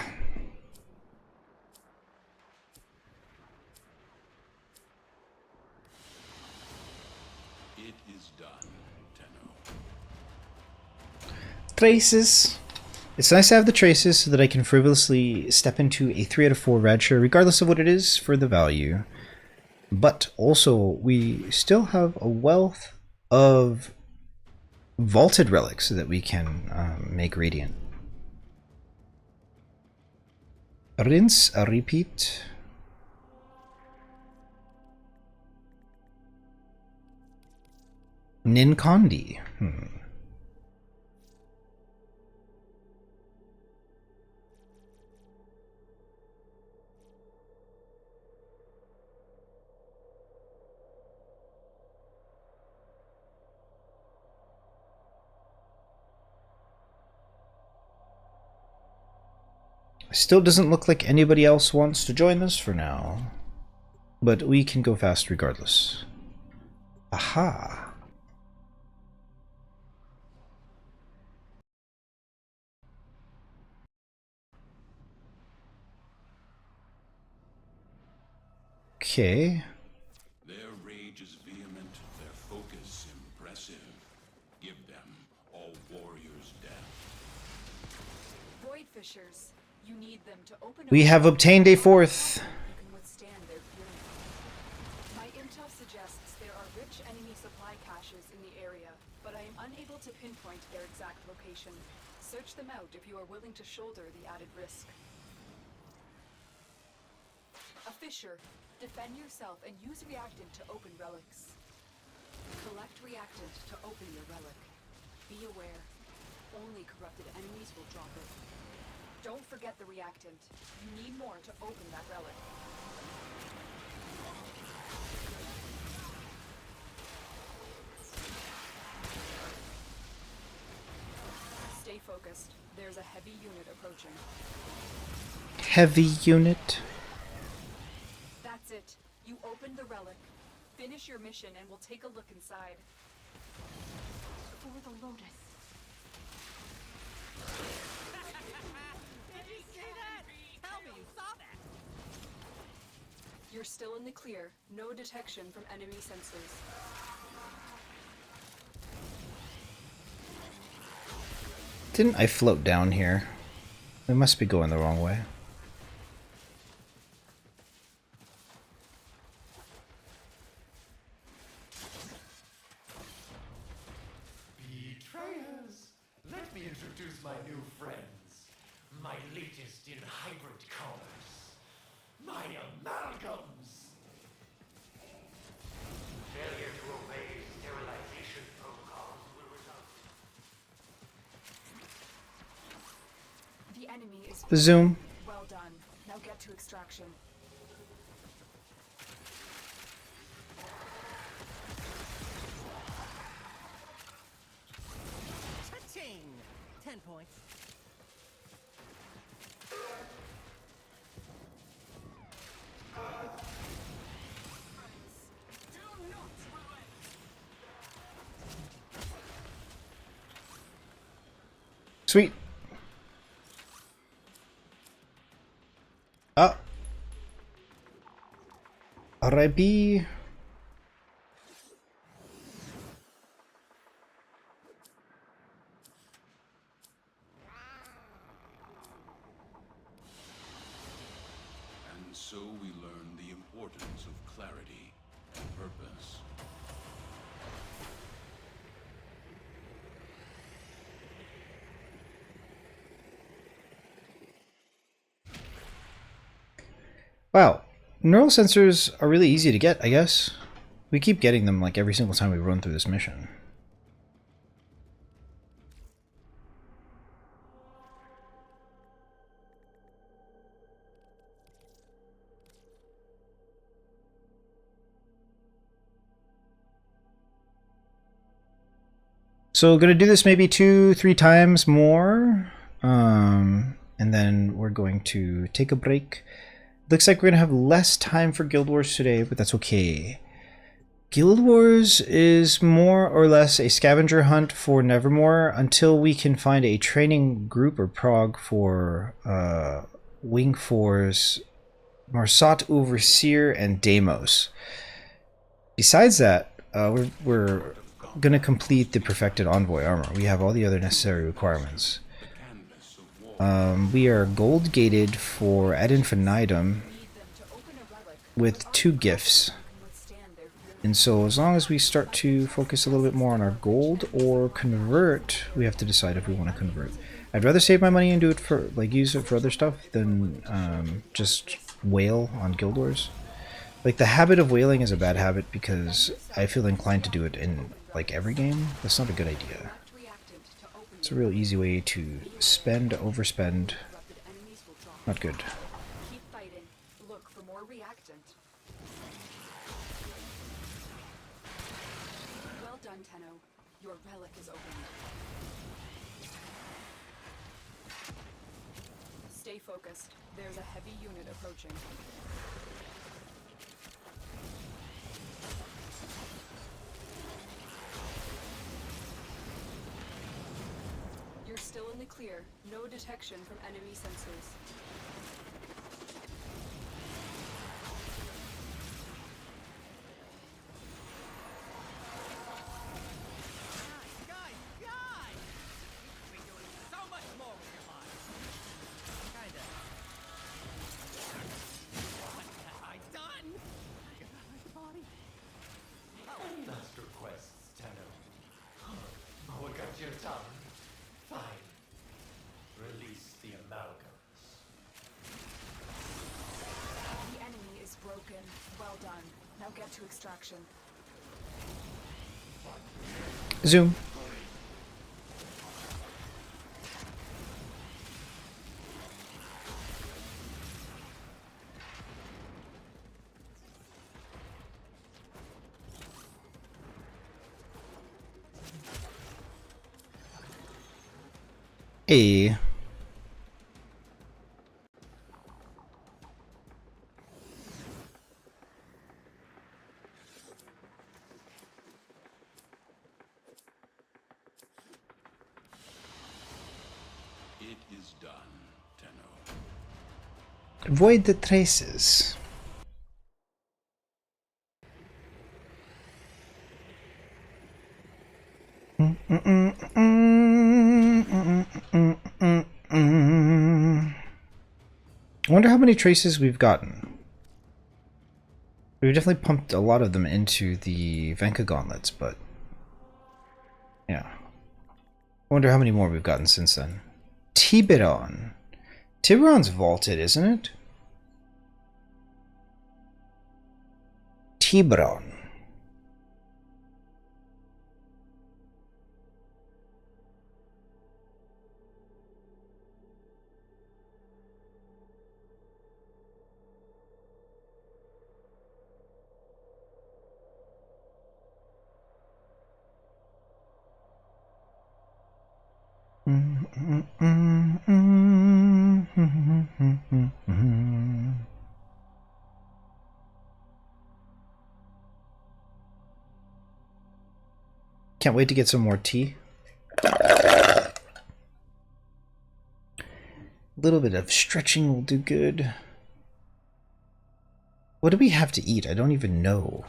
It is done, Tenno. Traces. It's nice to have the traces so that I can frivolously step into a 3 out of 4 Radshare, regardless of what it is, for the value. But also, we still have a wealth of vaulted relics so that we can make radiant. Rinse, repeat. Ninkondi. Still doesn't look like anybody else wants to join us for now. But we can go fast regardless. Aha! Okay. Their rage is vehement, their focus impressive. Give them all warriors' death. Void fissures. You need them to open We up have obtained a fourth. you can withstand their fury. My intel suggests there are rich enemy supply caches in the area, but I am unable to pinpoint their exact location. Search them out if you are willing to shoulder the added risk. A fissure. Defend yourself and use reactant to open relics. Collect reactant to open your relic. Be aware. Only corrupted enemies will drop it. Don't forget the reactant. You need more to open that relic. Stay focused. There's a heavy unit approaching. Heavy unit. That's it. You opened the relic. Finish your mission and we'll take a look inside. For the Lotus. Did you see that? Tell me you saw that. You're still in the clear. No detection from enemy sensors. Didn't I float down here? We must be going the wrong way. Betrayers! Let me introduce my new friends. My latest in hybrid commerce. My amalgams! Failure to obey sterilization protocols will result. The enemy is Zoom. well done. Now get to extraction. Cha-ching! 10 points. Sweet. Ah. R.I.P. And so we learn the importance of clarity and purpose. Wow. Neural sensors are really easy to get, I guess. We keep getting them like every single time we run through this mission. So gonna do this maybe 2-3 times more. And then we're going to take a break. Looks like we're gonna have less time for Guild Wars today, but that's okay. Guild Wars is more or less a scavenger hunt for Nevermore until we can find a training group or prog for Wing Force, Marsat Overseer, and Deimos. Besides that, we're gonna complete the perfected Envoy armor. We have all the other necessary requirements. We are gold gated for ad infinitum Need them to open a relic. with 2 gifts. Can withstand their fury. And so as long as we start to focus a little bit more on our gold or convert, we have to decide if we want to convert. I'd rather save my money and do it for, like, use it for other stuff than just whale on Guild Wars. Like, the habit of whaling is a bad habit because I feel inclined to do it in, like, every game. That's not a good idea. It's a real easy way to spend, overspend. Not good. Keep fighting. Look for more reactant. Well done, Tenno. Your relic is opened. Stay focused. There's a heavy unit approaching. You're still in the clear. No detection from enemy sensors. Guys! You could be doing so much more with your lives. Kinda. What have I done? Master quests, Tenno. What got your tongue? Fine. Release the amalgams. The enemy is broken. Well done. Now get to extraction. Zoom. A. It is done, Tenno. Avoid the traces. I wonder how many traces we've gotten. We've definitely pumped a lot of them into the Venka gauntlets, but yeah. I wonder how many more we've gotten since then. Tiburon. Tiburon's vaulted, isn't it? Tiburon. Can't wait to get some more tea. A little bit of stretching will do good. What do we have to eat? I don't even know.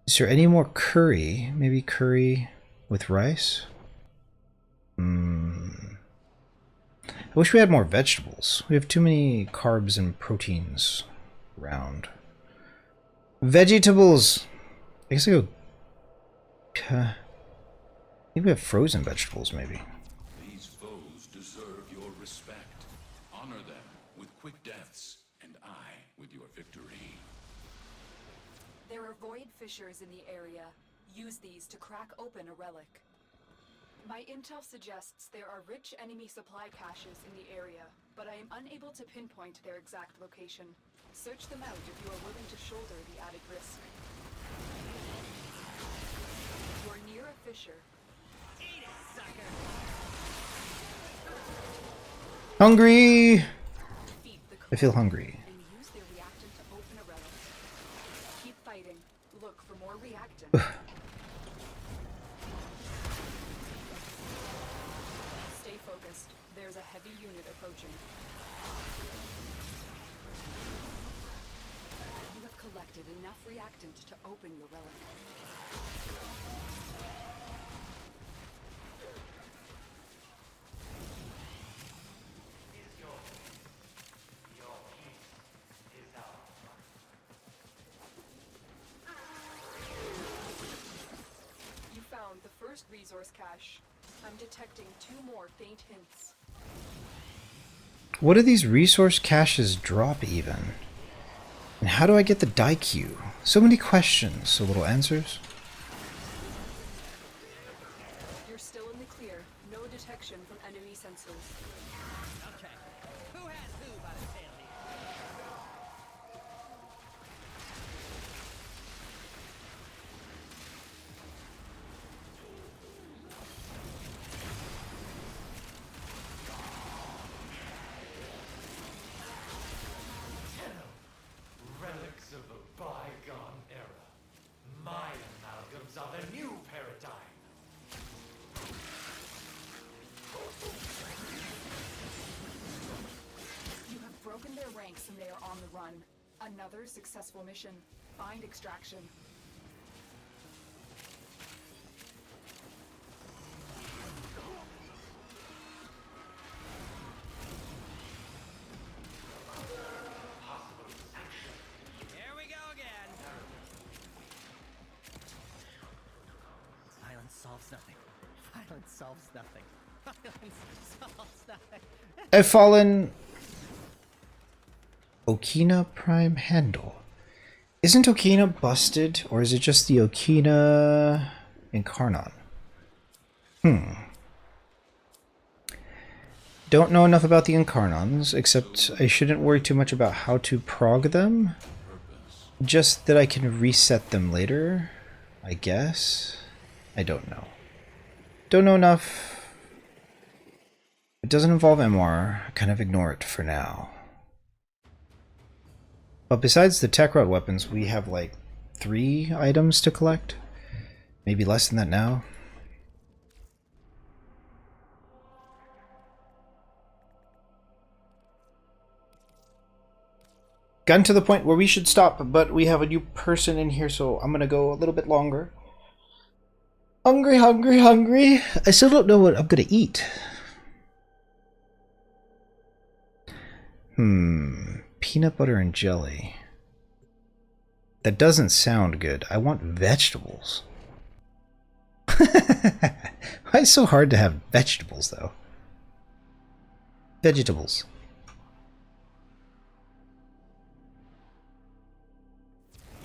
Is there any more curry? Maybe curry with rice? I wish we had more vegetables. We have too many carbs and proteins around. Vegetables! I guess I go... maybe we have frozen vegetables, maybe. These foes deserve your respect. Honor them with quick deaths, and I with your victory. There are void fissures in the area. Use these to crack open a relic. My intel suggests there are rich enemy supply caches in the area, but I am unable to pinpoint their exact location. Search them out if you are willing to shoulder the added risk. You're near a fissure. Eat it, sucker! Hungry! Feed the I feel hungry. and use their reactant to open a relic. Keep fighting. Look for more reactant. Stay focused. There's a heavy unit approaching. You have collected enough reactant to open your relic. resource cache. I'm detecting 2 more faint hints. What do these resource caches drop even? And how do I get the Daikyu? So many questions, so little answers. You're still in the clear. No detection from enemy sensors. Okay. Who has who by the tail here? Relics of a bygone era. My amalgams are the new paradigm. You have broken their ranks and they are on the run. Another successful mission. Find extraction. Here we go again. Violence solves nothing. Violence solves nothing. Violence solves nothing. I've fallen. Okina Prime Handle. Isn't Okina busted, or is it just the Okina Incarnon? Don't know enough about the Incarnons, except I shouldn't worry too much about how to prog them. Just that I can reset them later, I guess. I don't know. Don't know enough. It doesn't involve MR. I kind of ignore it for now. But besides the tech rod weapons, we have like 3 items to collect. Maybe less than that now. Gotten to the point where we should stop, but we have a new person in here, so I'm gonna go a little bit longer. Hungry, hungry, hungry. I still don't know what I'm gonna eat. Peanut butter and jelly. That doesn't sound good. I want vegetables. Why is it so hard to have vegetables, though? Vegetables.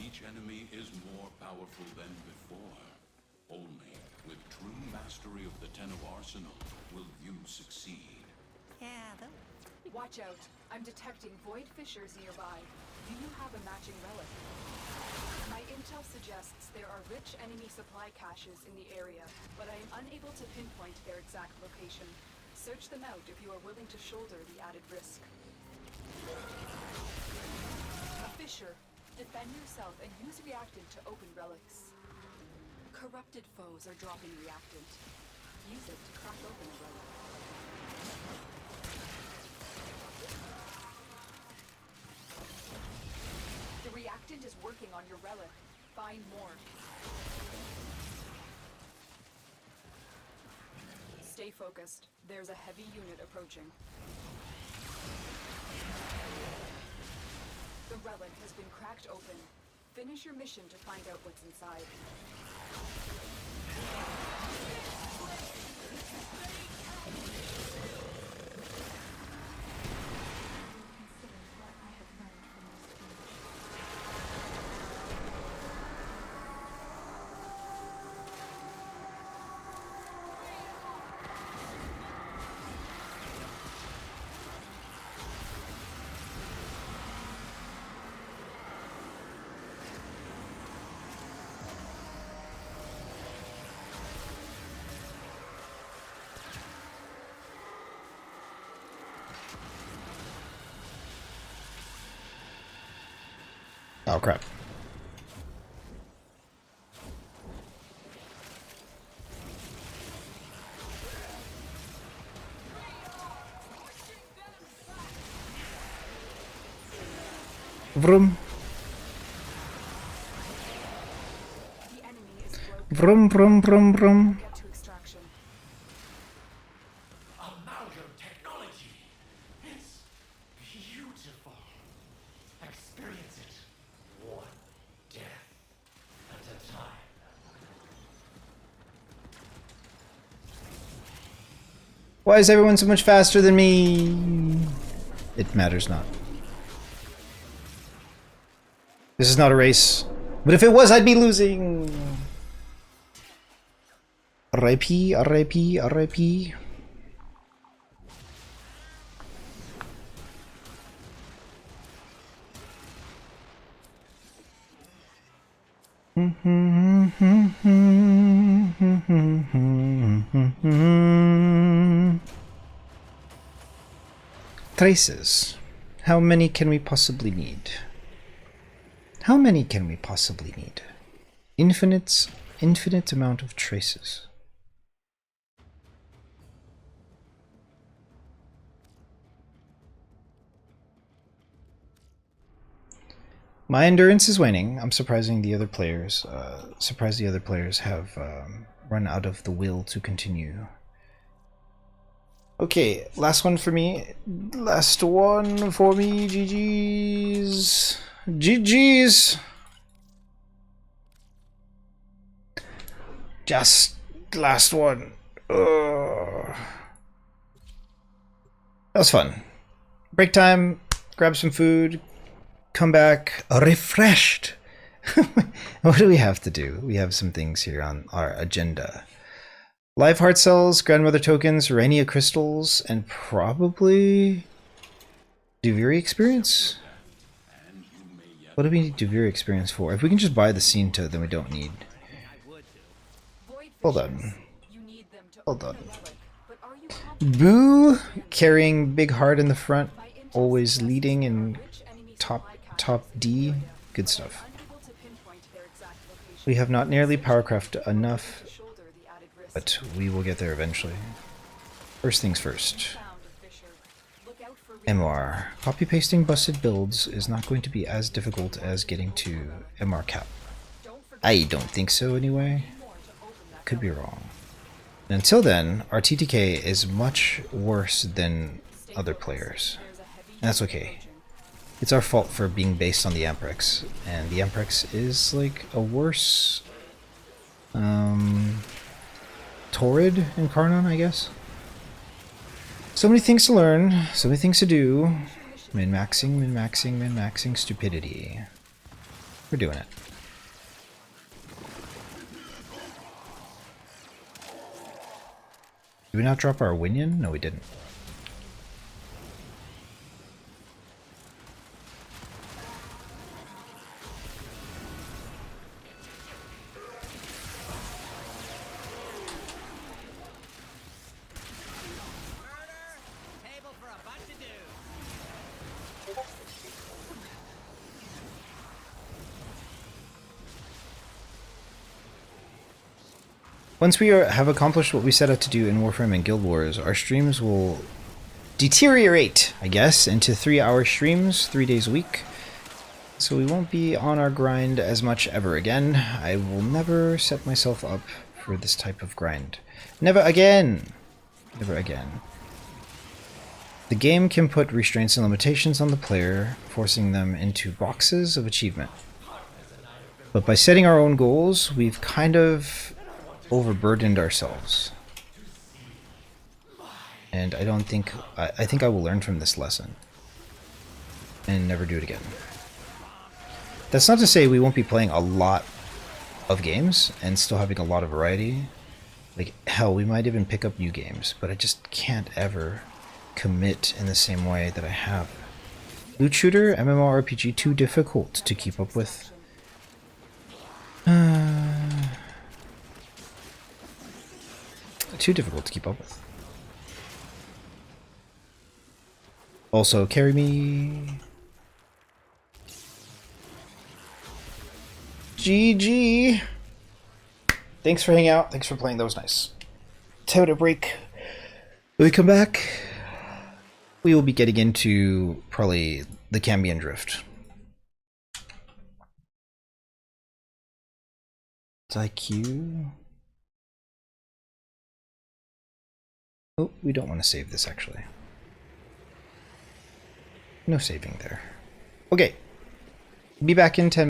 Each enemy is more powerful than before. Only with true mastery of the Ten of Arsenal will you succeed. Yeah, though. Watch out. I'm detecting void fissures nearby. Do you have a matching relic? My intel suggests there are rich enemy supply caches in the area, but I am unable to pinpoint their exact location. Search them out if you are willing to shoulder the added risk. A fissure. Defend yourself and use reactant to open relics. Corrupted foes are dropping reactant. Use it to crack open a relic. The reactant is working on your relic. Find more. Stay focused. There's a heavy unit approaching. The relic has been cracked open. Finish your mission to find out what's inside. Consider what I have learned from this speech. Oh, crap. Vroom. The enemy is broken. Vroom, vroom, vroom, vroom. Get to extraction. Amalgam technology. It's beautiful. Experience it. One death at a time. Why is everyone so much faster than me? It matters not. This is not a race. But if it was, I'd be losing. R.I.P. R.I.P. R.I.P. Traces. How many can we possibly need? How many can we possibly need? Infinite amount of traces. My endurance is waning. I'm surprised the other players have run out of the will to continue. Okay, last one for me. Last one for me. GG's. GG's. Just last one. Ugh. That was fun. Break time. Grab some food. Come back refreshed. What do we have to do? We have some things here on our agenda. Live heart cells, grandmother tokens, Rania crystals, and probably Duviri experience? What do we need Duviri experience for? If we can just buy the Cinta, then we don't need. Hold on. Hold on. Boo! Carrying big heart in the front, always leading in top D. Good stuff. We have not nearly powercraft enough, but we will get there eventually. First things first. MR. Copy pasting busted builds is not going to be as difficult as getting to MR cap. I don't think so anyway. Could be wrong. And until then, our TTK is much worse than other players. And that's okay. It's our fault for being based on the Amprex, and the Amprex is like a worse Torrid Incarnon, I guess. So many things to learn, so many things to do. Min-maxing, min-maxing, min-maxing stupidity. We're doing it. Did we not drop our Winion? No, we didn't. Once we have accomplished what we set out to do in Warframe and Guild Wars, our streams will deteriorate, I guess, into 3-hour streams, 3 days a week. So we won't be on our grind as much ever again. I will never set myself up for this type of grind. Never again! Never again. The game can put restraints and limitations on the player, forcing them into boxes of achievement. But by setting our own goals, we've kind of overburdened ourselves, and I think I will learn from this lesson and never do it again. That's not to say we won't be playing a lot of games and still having a lot of variety. Like hell, we might even pick up new games, but I just can't ever commit in the same way that I have. Loot shooter, MMORPG, too difficult to keep up with. Too difficult to keep up with. Also, carry me. GG. Thanks for hanging out. Thanks for playing. That was nice. Take a break. When we come back, we will be getting into probably the Cambion Drift. It's IQ. Oh, we don't want to save this actually. No saving there. Okay. Be back in 10 minutes.